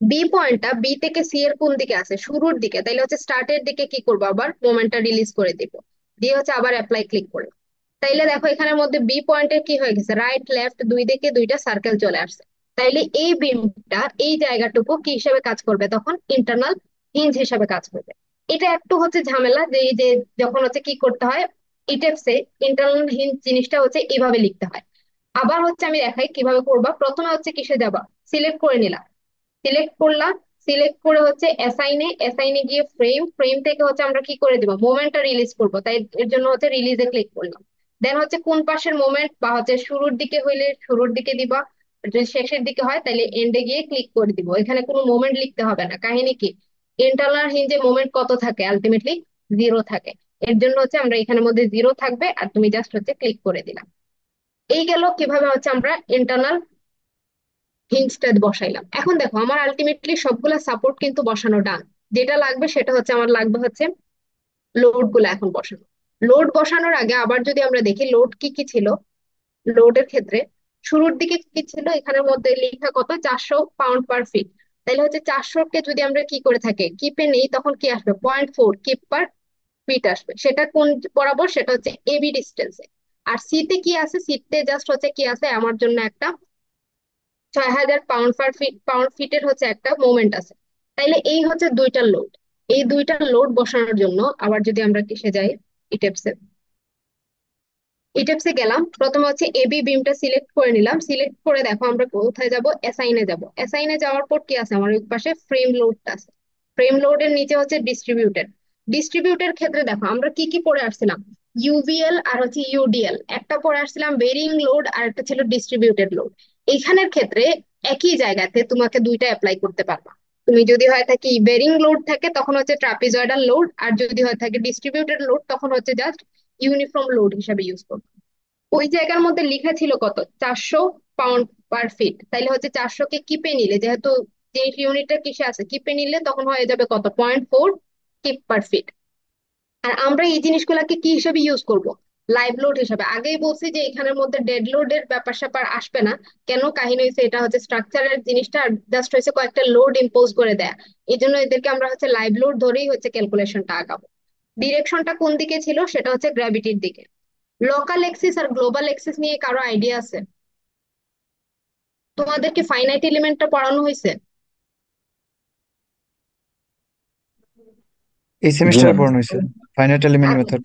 বি পয়েন্টটা বি থেকে সি এর কোন দিকে আছে, শুরুর দিকে, তাইলে হচ্ছে স্টার্টের দিকে কি করবো, আবার মোমেন্টটা রিলিজ করে দিব। দিয়ে হচ্ছে আবার অ্যাপ্লাই ক্লিক করলাম। তাইলে দেখো এখানের মধ্যে বি পয়েন্টের কি হয়ে গেছে, রাইট লেফট দুই দিকে দুইটা সার্কেল চলে আসছে। তাইলে এই বিমটা এই জায়গাটুকু কি হিসেবে কাজ করবে, তখন ইন্টারনাল হিঞ্জ হিসেবে কাজ করবে। এটা একটু হচ্ছে ঝামেলা যে এই যে যখন হচ্ছে কি করতে হয়, ইটেপসে ইন্টারনাল হিঞ্জ জিনিসটা হচ্ছে এইভাবে লিখতে হয়। আবার হচ্ছে আমি দেখাই কিভাবে করবা। প্রথমে হচ্ছে কিসে যাবা, সিলেক্ট করে নিলাম, সিলেক্ট করলাম। সিলেক্ট করে হচ্ছে অ্যাসাইনে, অ্যাসাইনে গিয়ে ফ্রেম, ফ্রেম থেকে হচ্ছে আমরা কি করে দিব, মোমেন্টটা রিলিজ করব, তাই এর জন্য হচ্ছে রিলিজে ক্লিক করলাম। দেন হচ্ছে কোন পাশের মোমেন্ট, বা হচ্ছে শুরুর দিকে হইলে শুরুর দিকে দিবা, আর যদি শেষের দিকে হয় তাহলে এন্ডে গিয়ে ক্লিক করে দিব। এখানে কোনো মোমেন্ট লিখতে হবে না। কাহিনী কি, ইন্টারনাল হিঞ্জে মোমেন্ট কত থাকে, আলটিমেটলি জিরো থাকে। এর জন্য হচ্ছে আমরা এখানের মধ্যে জিরো থাকবে, আর তুমি জাস্ট হচ্ছে ক্লিক করে দিলাম। এই গেল কিভাবে হচ্ছে আমরা ইন্টারনাল হিঞ্জটা বসাইলাম। এখন দেখো আমার আলটিমেটলি সবগুলা সাপোর্ট কিন্তু বসানো ডান। যেটা লাগবে সেটা হচ্ছে আমার লাগবে হচ্ছে লোড গুলা এখন বসানো। লোড বসানোর আগে আবার যদি আমরা দেখি লোড কি কি ছিল, লোডের ক্ষেত্রে শুরুর দিকে কি ছিল, এখানের মধ্যে লেখা কত, 400 পাউন্ড পার ফিট। তাহলে হচ্ছে 400 কে যদি আমরা কি করে থাকি কিপে নেই, তখন কি আসবে, 0.4 কিপ পার ফিট আসবে। সেটা কোন বরাবর, সেটা হচ্ছে এবি ডিস্টেন্সে। আর সিতে কি আছে, সিতে জাস্ট হচ্ছে কি আছে, আমার জন্য একটা 6000 পাউন্ড পাউন্ড ফিটের হচ্ছে একটা মোমেন্ট আছে। তাইলে এই হচ্ছে দুইটা লোড। এই দুইটা লোড বসানোর জন্য আবার যদি আমরা কিসে যাই, ইটেপসে, ইটেপসে গেলাম। প্রথমে হচ্ছে এবি বিমটা সিলেক্ট করে নিলাম। সিলেক্ট করে দেখো আমরা কোথায় যাব, অ্যাসাইনে যাব। অ্যাসাইনে যাওয়ার পর কি আছে, আমার ওই পাশে ফ্রেম লোডটা আছে। ফ্রেম লোডের নিচে হচ্ছে ডিস্ট্রিবিউটেড। ডিস্ট্রিবিউটের ক্ষেত্রে দেখো আমরা কি কি পড়ে আসছিলাম, ইউভিএল আর হচ্ছে ইউডিএল, একটা পড়ে আসছিলাম ভেরিং লোড, আর একটা ছিল ডিস্ট্রিবিউটেড লোড। এইখানের ক্ষেত্রে একই জায়গাতে তোমাকে দুইটা অ্যাপ্লাই করতে পারবা। তুমি যদি হয় থাকি বেরিং লোড থাকে তখন হচ্ছে ট্রাপিজয়েডাল লোড, আর যদি হয় থাকে ডিস্ট্রিবিউটেড লোড তখন হচ্ছে জাস্ট ইউনিফর্ম লোড হিসাবে ইউজ করবে। ওই জায়গার মধ্যে লেখা ছিল কত, 400 পাউন্ড পার ফিট। তাইলে হচ্ছে 400 কে কিপে নিলে, যেহেতু যে ইউনিটটা কিসে আছে কিপে নিলে, তখন হয়ে যাবে কত, 0.4 কিপ পার ফিট। আর আমরা এই জিনিসগুলোকে কি হিসেবে ইউজ করব, লাইভ লোড হিসাবে। আগেই বলছি যে এখানের মধ্যে ডেড লোডের ব্যাপার স্যাপার আসবে না। কেন, কাহিনী হয়েছে এটা হচ্ছে স্ট্রাকচারের জিনিসটা জাস্ট হয়েছে কয়েকটা লোড ইম্পোজ করে দেয়া। এই জন্য এদেরকে আমরা হচ্ছে লাইভ লোড ধরেই হচ্ছে ক্যালকুলেশনটা আগাবো। ডিরেকশনটা কোন দিকে ছিল, সেটা হচ্ছে গ্র্যাভিটির দিকে। লোকাল এক্সিস আর গ্লোবাল এক্সিস নিয়ে কারো আইডিয়া আছে? তোমাদেরকে ফাইনাইট এলিমেন্টটা পড়ানো হয়েছে? এই জি সেমিস্টারে ম্যাম। পড়ানো হয়েছে ফাইনাইট এলিমেন্ট আচ্ছা, মেথড।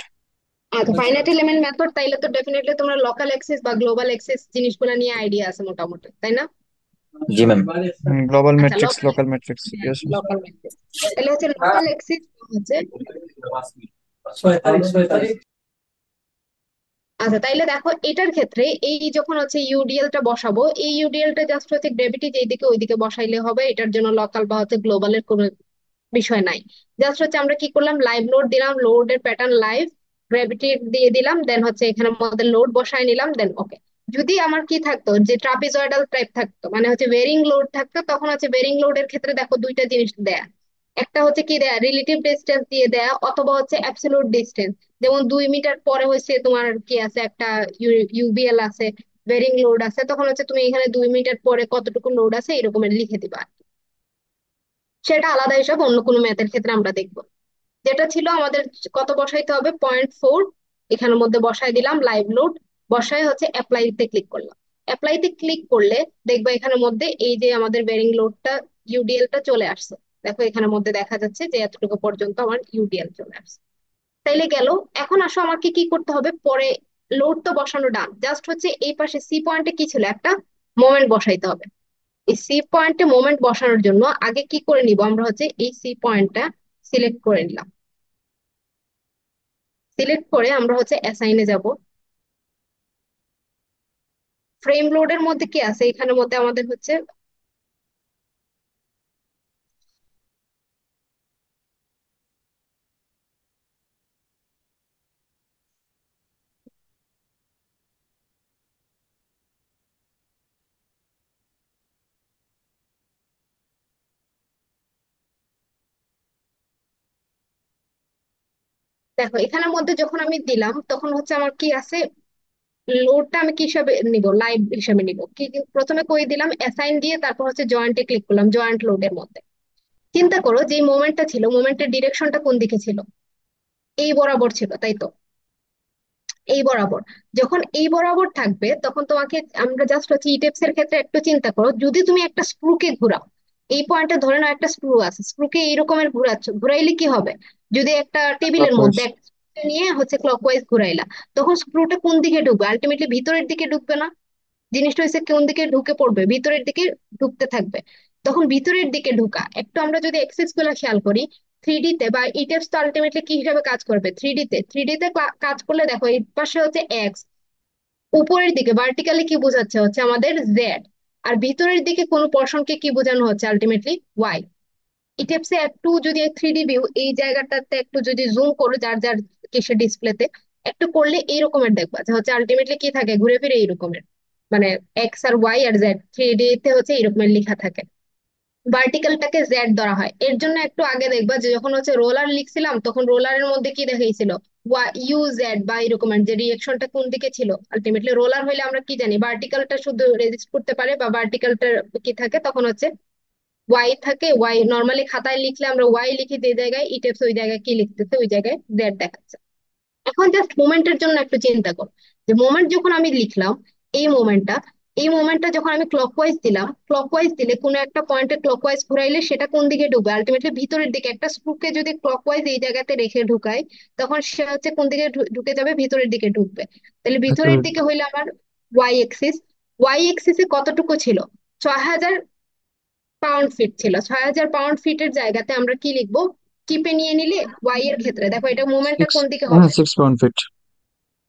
আচ্ছা, ফাইনাইট এলিমেন্ট মেথড, তাইলে তো ডেফিনেটলি তোমরা লোকাল এক্সিস বা গ্লোবাল এক্সিস জিনিসগুলো নিয়ে আইডিয়া আছে মোটামুটি, তাই না? জি ম্যাম। গ্লোবাল আচ্ছা, matrix, local matrix, yes. Local axis, তাহলে হচ্ছে লোকাল এক্সিস হচ্ছে আচ্ছা, তাইলে দেখো এটার ক্ষেত্রে এই যখন হচ্ছে ইউডিএল টা বসাবো, এই ইউডিএল টা জাস্ট হচ্ছে গ্রেভিটি যেদিকে ওইদিকে বসাইলে হবে, এটার জন্য লোকাল বা হচ্ছে গ্লোবালের কোনো বিষয় নাই। জাস্ট হচ্ছে আমরা কি করলাম, লাইভ লোড দিলাম, লোডের প্যাটার্ন লাইভ, গ্র্যাভিটি দিয়ে দিলাম, দেন হচ্ছে এখানে মধ্যে লোড বসায় নিলাম, দেন ওকে। যদি আমার কি থাকতো, যে ট্রাপিজয়েডাল টাইপ থাকতো, মানে হচ্ছে বেরিং লোড থাকতো, তখন হচ্ছে বেরিং লোডের ক্ষেত্রে দেখো দুইটা জিনিস দেয়া। একটা হচ্ছে কি দেয়া, রিলেটিভ ডিস্টেন্স দিয়ে দেয়া, অথবা হচ্ছে অ্যাবসলিউট ডিস্টেন্স। যেমন 2 মিটার পরে হচ্ছে তোমার কি আছে, একটা ইউবিএল আছে, বেরিং লোড আছে, তখন হচ্ছে তুমি এখানে 2 মিটার পরে কতটুকু লোড আছে এরকমের লিখে দিবা। সেটা আলাদা হিসাব, অন্য কোনো ম্যাথের ক্ষেত্রে আমরা দেখবো। যেটা ছিল আমাদের, কত বসাইতে হবে, 0.4, এখানের মধ্যে বসাই দিলাম লাইভ লোড, বসায় হচ্ছে অ্যাপ্লাইতে ক্লিক করলাম। অ্যাপ্লাইতে ক্লিক করলে দেখবা এখানের মধ্যে এই যে আমাদের বেরিং লোডটা, ইউডিএলটা চলে আসছে। দেখো এখানের মধ্যে দেখা যাচ্ছে যে এতটুকু পর্যন্ত আমার ইউডিএল চলে আসছে। তাইলে গেল। এখন আসো আমাকে কি করতে হবে পরে, লোড তো বসানো ডান, জাস্ট হচ্ছে এই পাশে সি পয়েন্টে কি ছিল, একটা মোমেন্ট বসাইতে হবে। এই সি পয়েন্টে মোমেন্ট বসানোর জন্য আগে কি করে নিব, আমরা হচ্ছে এই সি পয়েন্টটা সিলেক্ট করে নিলাম। সিলেক্ট করে আমরা হচ্ছে অ্যাসাইনে যাব। ফ্রেম লোডের মধ্যে কি আছে, এখানের মধ্যে আমাদের হচ্ছে, দেখো এখানের মধ্যে যখন আমি দিলাম তখন হচ্ছে আমার কি আছে, লোডটা আমি কি হিসাবে নিব, লাইভ হিসাবে নিব। কি কি প্রথমে কই দিলাম, অ্যাসাইন দিয়ে তারপর হচ্ছে জয়েন্টে ক্লিক করলাম, জয়েন্ট লোডের মধ্যে। চিন্তা করো যে মোমেন্টটা ছিল, মোমেন্টের ডিরেকশনটা কোন দিকে ছিল, এই বরাবর ছিল, তাই তো? এই বরাবর। যখন এই বরাবর থাকবে তখন তোমাকে, আমরা জাস্ট হচ্ছে ইটেপস এর ক্ষেত্রে একটু চিন্তা করো, যদি তুমি একটা স্ক্রুকে ঘুরাও, এই পয়েন্টে ধরে নাও একটা স্ক্রু আছে, স্ক্রুকে এইরকমের ঘুরাচ্ছ, ঘুরাইলে কি হবে, যদি একটা টেবিলের ক্লকওয়াইজ। মধ্যে একটা screw নিয়ে হচ্ছে ক্লকওয়াইজ ঘুরাইলা, তখন স্ক্রুটা কোন দিকে ঢুকবে, আলটিমেটলি ভিতরের দিকে ঢুকবে না? জিনিসটা হচ্ছে কোন দিকে ঢুকে পড়বে, ভিতরের দিকে ঢুকতে থাকবে। তখন ভিতরের দিকে ঢুকা, একটু আমরা যদি এক্সেস গুলো খেয়াল করি, থ্রি তো বা ইটেপস তো আলটিমেটলি কি হিসাবে কাজ করবে, থ্রি ডি তে কাজ করলে দেখো এই পাশে হচ্ছে এক্স, উপরের দিকে ভার্টিক্যালি কি বোঝাচ্ছে, হচ্ছে আমাদের জেড, আর ভিতরের দিকে কোনো পোর্শনকে কি বোঝানো হচ্ছে, আলটিমেটলি ওয়াই। ইটেপসে একটু যদি 3D ভিউ এই জায়গাটাতে একটু যদি জুম করো, যার যার কিসের ডিসপ্লেতে একটু করলে এইরকমের দেখবা যে হচ্ছে আলটিমেটলি কি থাকে, ঘুরে ফিরে এইরকমের, মানে এক্স আর ওয়াই আর জেড, 3D তে হচ্ছে এরকমের লেখা থাকে। ভার্টিক্যালটাকে জেড ধরা হয়। এর জন্য একটু আগে দেখবা যে যখন হচ্ছে রোলার লিখছিলাম, তখন রোলারের মধ্যে কি দেখাইছিল, ইউ জেড বা এরকমের, যে রিয়েকশনটা কোন দিকে ছিল। আলটিমেটলি রোলার হইলে আমরা কি জানি, ভার্টিক্যালটা শুধু রেজিস্ট করতে পারে, বা ভার্টিক্যালটা কি থাকে, তখন হচ্ছে ওয়াই থাকে। ওয়াই নর্মালি খাতায় লিখলে আমরা ওয়াই লিখি, যে জায়গায় ইটেপস ওই জায়গায় কি লিখতেছে, ওই জায়গায় জেড দেখাচ্ছে। এখন জাস্ট মোমেন্টের জন্য একটু চিন্তা কর, যে মোমেন্ট যখন আমি লিখলাম, এই মোমেন্টটা, এই মোমেন্টটা যখন আমি ক্লকওয়াইজ দিলাম, ক্লকওয়াইজ দিলে কোনো একটা পয়েন্টে ক্লকওয়াইজ ঘুরাইলে সেটা কোন দিকে ঢুকবে, আলটিমেটলি ভিতরের দিকে। একটা স্ক্রুকে যদি ক্লকওয়াইজ এই জায়গাতে রেখে ঢুকাই, তখন সে হচ্ছে কোন দিকে ঢুকে যাবে, ভিতরের দিকে ঢুকবে। তাহলে ভিতরের দিকে হইলে আমার ওয়াই এক্সিস, ওয়াই এক্সিসে কতটুকু ছিল, 6,000 পাউন্ড ফিট ছিল। 6,000 পাউন্ড ফিটের জায়গাতে আমরা কি লিখবো, কিপে নিয়ে নিলে ওয়াই এর ক্ষেত্রে দেখো এটা মোমেন্টটা সিক্স। কোন দিকে হ্যাঁ, হবে, 6 পাউন্ড ফিট।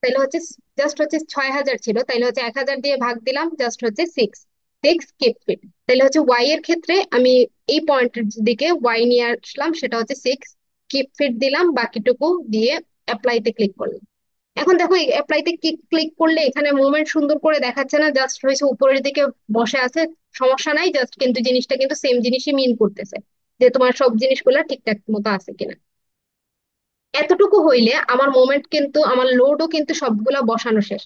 তাহলে হচ্ছে জাস্ট হচ্ছে 6,000 ছিল, তাইলে হচ্ছে 1,000 দিয়ে ভাগ দিলাম, জাস্ট হচ্ছে সিক্স, সিক্স কিপ ফিট। তাহলে হচ্ছে ওয়াই এর ক্ষেত্রে আমি এই পয়েন্টের দিকে ওয়াই নিয়ে আসলাম, সেটা হচ্ছে 6 কিপ ফিট দিলাম, বাকিটুকু দিয়ে অ্যাপ্লাইতে ক্লিক করলাম। এখন দেখো অ্যাপ্লাইতে ক্লিক করলে এখানে মুভমেন্ট সুন্দর করে দেখাচ্ছে না, জাস্ট হয়েছে উপরের দিকে বসে আছে। সমস্যা নাই, জাস্ট কিন্তু জিনিসটা কিন্তু সেম জিনিসই মিন করতেছে, যে তোমার সব জিনিসগুলো ঠিকঠাক মতো আছে কিনা। এতটুকু হইলে আমার মোমেন্ট কিন্তু, আমার লোডও কিন্তু সবগুলা বসানো শেষ।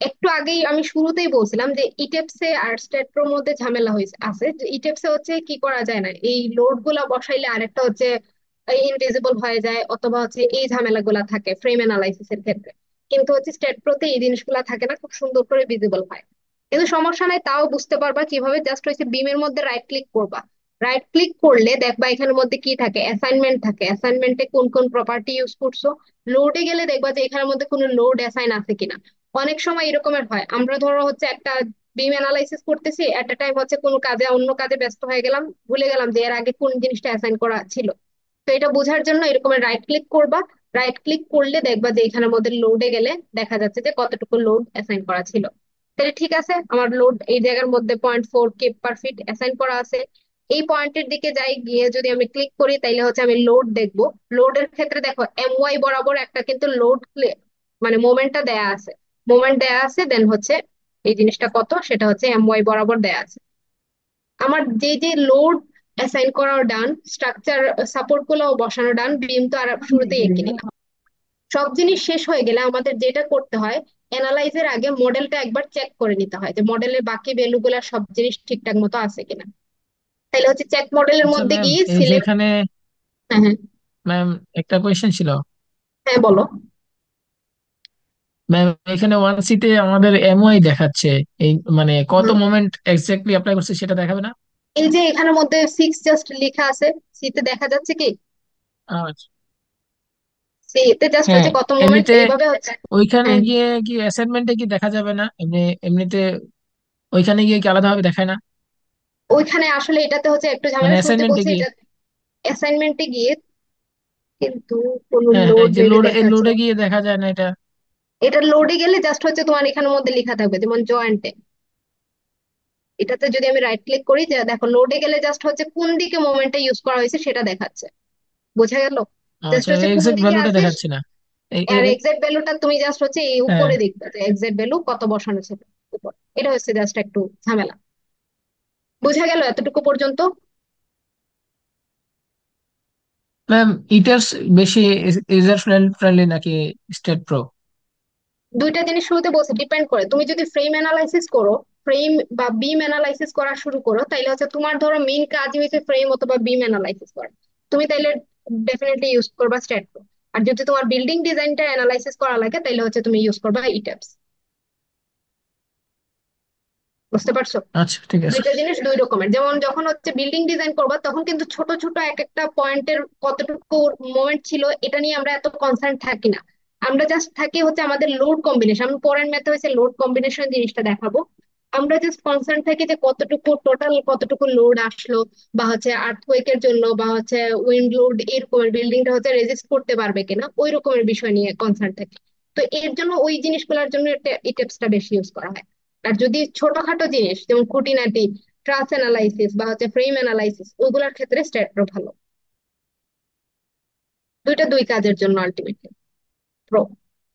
একটু আগেই আমি শুরুতেই বলছিলাম যে ইটেপসে আর স্টেট্রোর মধ্যে ঝামেলা হয়েছে আছে, যে ইটেপসে হচ্ছে কি করা যায় না, এই লোড গুলা বসাইলে আরেকটা হচ্ছে ইনভিজিবল হয়ে যায়, অথবা হচ্ছে এই ঝামেলাগুলা থাকে ফ্রেম অ্যানালাইসিস এর ক্ষেত্রে। কিন্তু হচ্ছে স্টেট্রোতে এই জিনিসগুলা থাকে না, খুব সুন্দর করে ভিজিবল হয়। কিন্তু সমস্যা নাই, তাও বুঝতে পারবা কিভাবে, জাস্ট হচ্ছে বিমের মধ্যে রাইট ক্লিক করবা। রাইট ক্লিক করলে দেখবা এখানের মধ্যে কি থাকে, অ্যাসাইনমেন্ট থাকে। অ্যাসাইনমেন্টে কোন কোন প্রপার্টি ইউজ করছো, লোডে গেলে দেখবা যে এখানের মধ্যে কোনো লোড অ্যাসাইন আছে কিনা। অনেক সময় এরকমের হয়, আমরা ধরো হচ্ছে একটা বিম অ্যানালাইসিস করতেছি, এট এ টাইম হচ্ছে কোনো কাজে, অন্য কাজে ব্যস্ত হয়ে গেলাম, ভুলে গেলাম যে এর আগে কোন জিনিসটা অ্যাসাইন করা ছিল। তো এটা বোঝার জন্য এরকমের রাইট ক্লিক করবা, রাইট ক্লিক করলে দেখবা যে এখানের মধ্যে লোডে গেলে দেখা যাচ্ছে যে কতটুকু লোড অ্যাসাইন করা ছিল। তাহলে ঠিক আছে, আমার লোড এই জায়গার মধ্যে 0.4 kb/ফিট অ্যাসাইন করা আছে। এই পয়েন্টের দিকে যাই, গিয়ে যদি আমি ক্লিক করি তাইলে হচ্ছে আমি লোড দেখবো। লোডের ক্ষেত্রে দেখো MY বরাবর একটা কিন্তু লোড মানে মোমেন্টটা দেয়া আছে, মোমেন্ট দেয়া আছে, দেন হচ্ছে এই জিনিসটা কত সেটা হচ্ছে MY বরাবর দেয়া আছে। আমার যে যে লোড অ্যাসাইন করাও ডান, স্ট্রাকচার সাপোর্ট গুলো বসানো ডান, বিম তো আর শুরুতেই এঁকে নিলাম। সব জিনিস শেষ হয়ে গেলে আমাদের যেটা করতে হয়, অ্যানালাইজের আগে মডেলটা একবার চেক করে নিতে হয় যে মডেলের বাকি ভ্যালু গুলা সব জিনিস ঠিকঠাক মতো আছে কিনা। তাহলে হচ্ছে চেক মডেলের আচ্ছা মধ্যে ম্যাম, গিয়ে এই যে সিলেক্ট। এখানে হ্যাঁ হ্যাঁ। ম্যাম একটা কোয়েশ্চেন ছিল। হ্যাঁ বলো। ম্যাম এখানে 1C তে আমাদের এমওয়াই দেখাচ্ছে, এই মানে কত হুম। মোমেন্ট এক্স্যাক্টলি অ্যাপ্লাই করছে সেটা দেখাবে না? এই যে এখানের মধ্যে 6 জাস্ট লেখা আছে, সিতে দেখা যাচ্ছে কি? আচ্ছা। সিতে জাস্ট হ্যাঁ, হচ্ছে কত মোমেন্ট এমনিতে এইভাবে হচ্ছে। ওইখানে হ্যাঁ, গিয়ে কি অ্যাসাইনমেন্টে কি দেখা যাবে না? এমনিতে ওইখানে গিয়ে কি আলাদাভাবে দেখায় না? ওইখানে আসলে এটাতে হচ্ছে একটু মানে ঝামেলা, শুরুতে অ্যাসাইনমেন্টে বলছি গিয়ে, এটা অ্যাসাইনমেন্টে গিয়ে কিন্তু কোনো হ্যাঁ হ্যাঁ, লোড এই যে বেবি লোড, এই দেখাচ্ছে লোডে না। গিয়ে দেখা যায় না এটা? এটা লোডে গেলে জাস্ট হচ্ছে তোমার এখানের মধ্যে লেখা থাকবে, যেমন জয়েন্টে এটাতে যদি আমি রাইট ক্লিক করি, যে দেখো লোডে গেলে জাস্ট হচ্ছে কোন দিকে মোমেন্টটা ইউজ করা হয়েছে সেটা দেখাচ্ছে। বোঝা গেল? জাস্ট আচ্ছা, হচ্ছে কোন এক্সাক্ট দিকে ভ্যালুটা আছে। দেখাচ্ছে না? আর এক্সাক্ট ভ্যালুটা তুমি জাস্ট হচ্ছে এই হ্যাঁ উপরে দেখবে যে এক্সাক্ট ভ্যালু কত বসানো ছিল উপর। এটা হচ্ছে জাস্ট একটু ঝামেলা। বোঝা গেল এতটুকু পর্যন্ত? ম্যাম, ইটার বেশি ইউজার ফ্রেন্ডলি নাকি স্টেট প্রো? দুইটা জিনিস শুরুতে বলছি, ডিপেন্ড করে। তুমি যদি ফ্রেম অ্যানালাইসিস করো, ফ্রেম বা বিম অ্যানালাইসিস করা শুরু করো, তাইলে হচ্ছে তোমার ধরো মেইন কাজই হচ্ছে ফ্রেম অথবা বিম অ্যানালাইসিস করা, তুমি তাইলে ডেফিনেটলি ইউজ করবা স্ট্যাট। আর যদি তোমার বিল্ডিং ডিজাইনটা অ্যানালাইসিস করা লাগে তাইলে হচ্ছে তুমি ইউজ করবা ইটাপস। বুঝতে পারছো? আচ্ছা ঠিক আছে। দুইটা জিনিস দুই রকমের। যেমন যখন হচ্ছে বিল্ডিং ডিজাইন করবা তখন কিন্তু ছোট ছোট এক একটা পয়েন্টের কতটুকু মোমেন্ট ছিল এটা নিয়ে আমরা এত কনসার্ন থাকি না। আমরা জাস্ট থাকি হচ্ছে আমাদের লোড কম্বিনেশন, আমি পরের ম্যাথে হচ্ছে লোড কম্বিনেশন জিনিসটা দেখাবো। আমরা জাস্ট কনসার্ন থাকি যে কতটুকু টোটাল কতটুকু লোড আসলো, বা হচ্ছে আর্থকোয়েকের জন্য বা হচ্ছে উইন্ড লোড এরকমের বিল্ডিংটা হচ্ছে রেজিস্ট করতে পারবে কিনা ওই রকমের বিষয় নিয়ে কনসার্ন থাকি। তো এর জন্য ওই জিনিসগুলোর জন্য এই টিপসটা বেশি ইউজ করা হয়। আর যদি ছোটখাটো জিনিস যেমন খুঁটিনাটি ট্রাস অ্যানালাইসিস বা হচ্ছে ফ্রেম অ্যানালাইসিস ওইগুলোর ক্ষেত্রে স্ট্যাট্রো ভালো। দুইটা দুই কাজের জন্য আলটিমেটলি প্রো।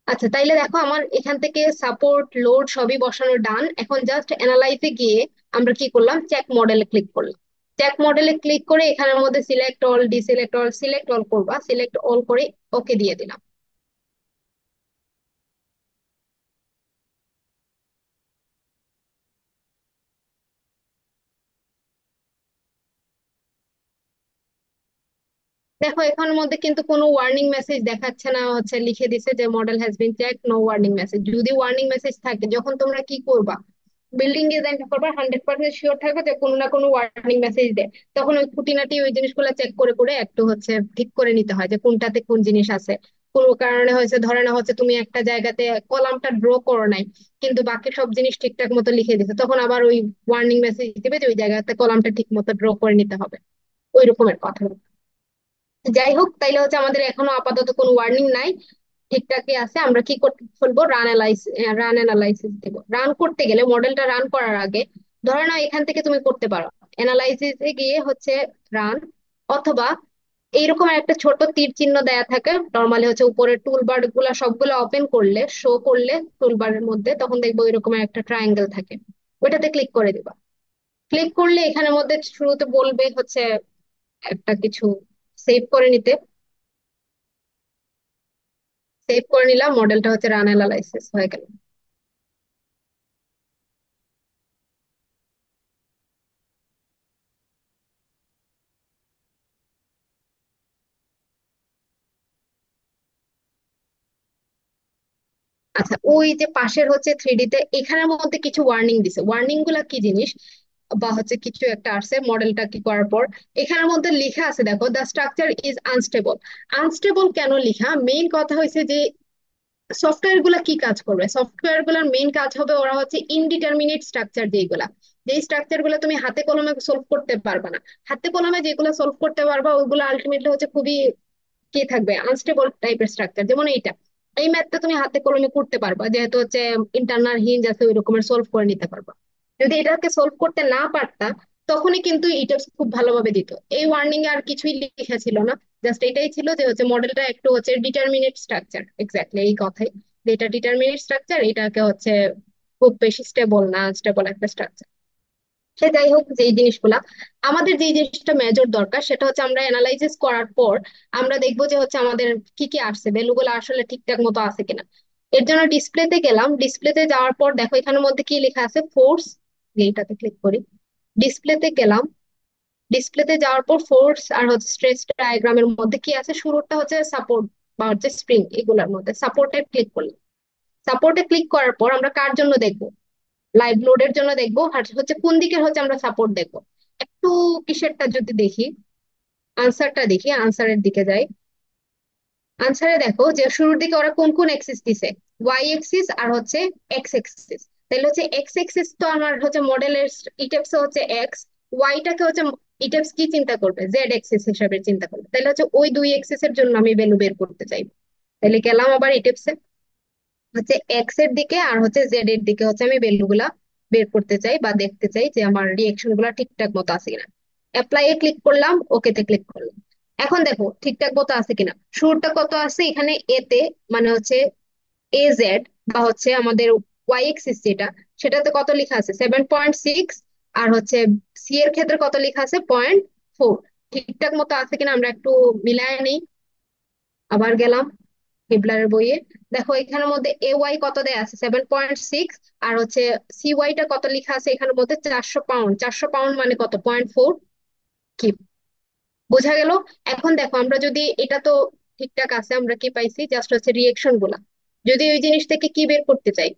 আচ্ছা তাইলে দেখো আমার এখান থেকে সাপোর্ট লোড সবই বসানো ডান। এখন জাস্ট অ্যানালাইসে গিয়ে আমরা কি করলাম, চেক মডেলে ক্লিক করলাম। চেক মডেলে ক্লিক করে এখানের মধ্যে select all deselect all select all করবা, সিলেক্ট অল করে ওকে দিয়ে দিলাম। দেখো এখানের মধ্যে কিন্তু কোনো ওয়ার্নিং মেসেজ দেখাচ্ছে না, হচ্ছে লিখে দিছে যে model has been check, no warning message. যদি ওয়ার্নিং মেসেজ থাকে, যখন তোমরা কি করবা বিল্ডিং ডিজাইনটা করবা 100% শিওর থাকবে যে কোনো না কোনো ওয়ার্নিং মেসেজ দেয়, তখন ওই খুঁটিনাটি ওই জিনিসগুলো চেক করে করে একটু হচ্ছে ঠিক করে নিতে হয় যে কোনটাতে কোন জিনিস আছে। কোনো কারণে হয়েছে, ধরে না হচ্ছে তুমি একটা জায়গাতে কলামটা ড্র করো নাই কিন্তু বাকি সব জিনিস ঠিকঠাক মতো লিখে দিছে, তখন আবার ওই ওয়ার্নিং মেসেজ দিবে যে ওই জায়গাতে কলামটা ঠিক মতো ড্র করে নিতে হবে। ওই রকমের কথা। যাই হোক, তাইলে হচ্ছে আমাদের এখনো আপাতত কোনো ওয়ার্নিং নাই, ঠিকঠাকই আছে। আমরা কি করতে বলবো, রান অ্যানালাইসিস দেবো। রান করতে গেলে মডেলটা রান করার আগে ধরে নাও এখান থেকে তুমি করতে পারো অ্যানালাইসিসে গিয়ে হচ্ছে রান, অথবা এইরকম একটা ছোট তীর চিহ্ন দেয়া থাকে নর্মালি হচ্ছে উপরে টুলবার গুলা সবগুলো ওপেন করলে শো করলে টুলবারের মধ্যে, তখন দেখবো এরকম একটা ট্রায়াঙ্গেল থাকে, ওইটাতে ক্লিক করে দিবা। ক্লিক করলে এখানের মধ্যে শুরুতে বলবে হচ্ছে একটা কিছু সেভ করে নিতে। সেভ করে নিলাম, মডেলটা হচ্ছে রান অ্যানালাইসিস হয়ে গেল। আচ্ছা ওই যে পাশের হচ্ছে 3D তে এখানের মধ্যে কিছু ওয়ার্নিং দিছে, ওয়ার্নিং গুলা কি জিনিস, বা হচ্ছে কিছু একটা আসছে মডেলটা কি করার পর এখানের মধ্যে লেখা আছে, দেখো the structure is unstable. Unstable কেন লেখা, মেইন কথা হয়েছে যে সফটওয়্যার গুলা কি কাজ করবে, সফটওয়্যার গুলার মেইন কাজ হবে ওরা হচ্ছে ইনডিটারমিনেট স্ট্রাকচার, যেগুলা যেই স্ট্রাকচার গুলো তুমি হাতে কলমে সলভ করতে পারবে না। হাতে কলমে যেগুলো সলভ করতে পারবা ওইগুলো আলটিমেটলি হচ্ছে খুবই কি থাকবে, আনস্টেবল টাইপের স্ট্রাকচার, যেমন এইটা। এই ম্যাথটা তুমি হাতে কলমে করতে পারবা, যেহেতু হচ্ছে ইন্টারনাল হিঞ্জ আছে, ওই রকমের সলভ করে নিতে পারবা। যদি এটাকে সলভ করতে না পারতা, তখনই কিন্তু এটা খুব ভালোভাবে দিত। এই ওয়ার্নিং এ আর কিছুই লেখা ছিল না, জাস্ট এটাই ছিল যে হচ্ছে মডেলটা একটু হচ্ছে ডিটারমিনেট স্ট্রাকচার, এক্স্যাক্টলি এই কথাই, যে এটা ডিটারমিনেট স্ট্রাকচার, এটাকে হচ্ছে খুব বেশি স্টেবল না, আনস্টেবল একটা স্ট্রাকচার। সে যাই হোক, যেই জিনিসগুলা আমাদের যেই জিনিসটা মেজর দরকার, সেটা হচ্ছে আমরা অ্যানালাইসিস করার পর আমরা দেখবো যে হচ্ছে আমাদের কি কি আসছে, ভ্যালুগুলো আসলে ঠিকঠাক মতো আছে কিনা। এর জন্য ডিসপ্লেতে গেলাম, ডিসপ্লেতে যাওয়ার পর দেখো এখানের মধ্যে কি লেখা আছে, ফোর্স। এইটাতে ক্লিক করি, ডিসপ্লেতে গেলাম। ডিসপ্লেতে যাওয়ার পর ফোর্স আর হচ্ছে স্ট্রেস ডায়াগ্রামের মধ্যে কি আছে, শুরুটা হচ্ছে সাপোর্ট বা হচ্ছে স্প্রিং, এগুলোর মধ্যে সাপোর্টে ক্লিক করলাম। সাপোর্টে ক্লিক করার পর আমরা কার জন্য দেখবো, লাইভ লোডের জন্য দেখবো, আর হচ্ছে কোন দিকের হচ্ছে আমরা সাপোর্ট দেখবো। একটু কিসেরটা যদি দেখি, আনসারটা দেখি, আনসারের দিকে যাই। আনসারে দেখো যে শুরুর দিকে ওরা কোন কোন এক্সিস দিছে, ওয়াই এক্সিস আর হচ্ছে এক্স এক্সিস। তাহলে হচ্ছে এক্স এক্সিস তো আমার হচ্ছে মডেলের ইটেপস হচ্ছে এক্স, ওয়াইটাকে হচ্ছে ইটেপস কি চিন্তা করবে, জেড এক্সিস হিসাবে চিন্তা করবে। তাহলে হচ্ছে ওই দুই এক্সিস এর জন্য আমি ভ্যালু বের করতে চাইবো। তাহলে গেলাম আবার ইটেপসে, হচ্ছে এক্স এর দিকে আর হচ্ছে জেড এর দিকে হচ্ছে আমি ভ্যালু গুলা বের করতে চাই বা দেখতে চাই যে আমার রিয়েকশন গুলা ঠিকঠাক মতো আছে কিনা। অ্যাপ্লাই এ ক্লিক করলাম, ওকে তে ক্লিক করলাম। এখন দেখো ঠিকঠাক মতো আছে কিনা, শুরুটা কত আছে এখানে এ তে, মানে হচ্ছে এ জেড বা হচ্ছে আমাদের ওয়াই এক্সিস যেটা, সেটাতে কত লেখা আছে 7.6। আর হচ্ছে সি এর ক্ষেত্রে কত লেখা আছে 0.4। ঠিকঠাক মতো আছে কিনা আমরা একটু মিলায় নেই। আবার গেলাম হিবলারের বইয়ে, দেখো এখানের মধ্যে এ ওয়াই কত দেয়া আছে 7.6। আর হচ্ছে সি ওয়াইটা কত লেখা আছে এখানের মধ্যে 400 পাউন্ড। 400 পাউন্ড মানে কত 0.4 কি, বোঝা গেল? এখন দেখো আমরা যদি এটা তো ঠিকঠাক আছে, আমরা কি পাইছি, জাস্ট হচ্ছে রিয়েকশন গুলা। যদি ওই জিনিস থেকে কি বের করতে চাই,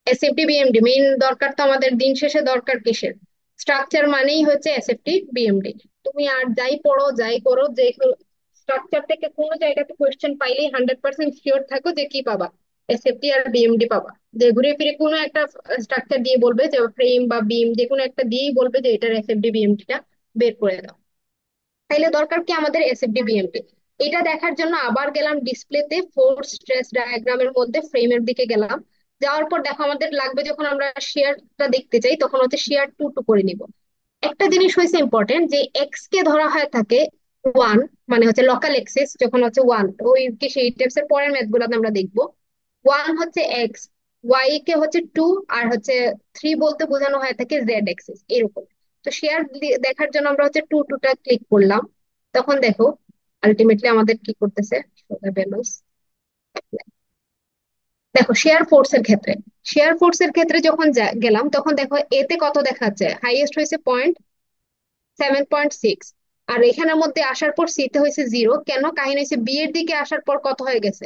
এসএফটি বিএমডি, মেইন দরকার তো আমাদের দিন শেষে দরকার কিসের, স্ট্রাকচার মানেই হচ্ছে এসএফটি বিএমডি। তুমি আর যাই পড়ো যাই করো, যে স্ট্রাকচার থেকে কোনো জায়গাতে কোয়েশ্চেন পাইলেই 100% শিওর থাকো যে কি পাবা, এসএফটি আর বিএমডি পাবা। যে ঘুরে ফিরে কোনো একটা স্ট্রাকচার দিয়ে বলবে, যে ফ্রেম বা বিম যে কোনো একটা দিয়েই বলবে যে এটার এসএফডি বিএমডিটা বের করে দাও। তাইলে দরকার কি আমাদের এসএফডি বিএমপি। এটা দেখার জন্য আবার গেলাম ডিসপ্লেতে, ফোর্স স্ট্রেস ডায়াগ্রামের মধ্যে ফ্রেমের দিকে গেলাম। যাওয়ার পর দেখো আমাদের লাগবে, যখন আমরা শেয়ারটা দেখতে চাই তখন হচ্ছে শেয়ার টু টু করে নিব। একটা জিনিস হয়েছে ইম্পর্টেন্ট, যে এক্স কে ধরা হয় থাকে ওয়ান, মানে হচ্ছে লোকাল এক্সিস যখন হচ্ছে ওয়ান, ওই কি সেই টিপস এর পরের ম্যাথ গুলাতে আমরা দেখবো ওয়ান হচ্ছে এক্স, ওয়াই কে হচ্ছে টু, আর হচ্ছে থ্রি বলতে বোঝানো হয় থাকে জেড এক্সিস এরকম। তো শেয়ার দেখার জন্য আমরা হচ্ছে টু টুটা ক্লিক করলাম। তখন দেখো আলটিমেটলি আমাদের কি করতেছে, ভ্যালুস। দেখো শেয়ার ফোর্স এর ক্ষেত্রে, শেয়ার ফোর্স এর ক্ষেত্রে যখন গেলাম, তখন দেখো এতে কত দেখাচ্ছে, হাইয়েস্ট হয়েছে 7.6। আর এখানের মধ্যে আসার পর সিতে হয়েছে জিরো, কেন কাহিনী হয়েছে বি এর দিকে আসার পর কত হয়ে গেছে,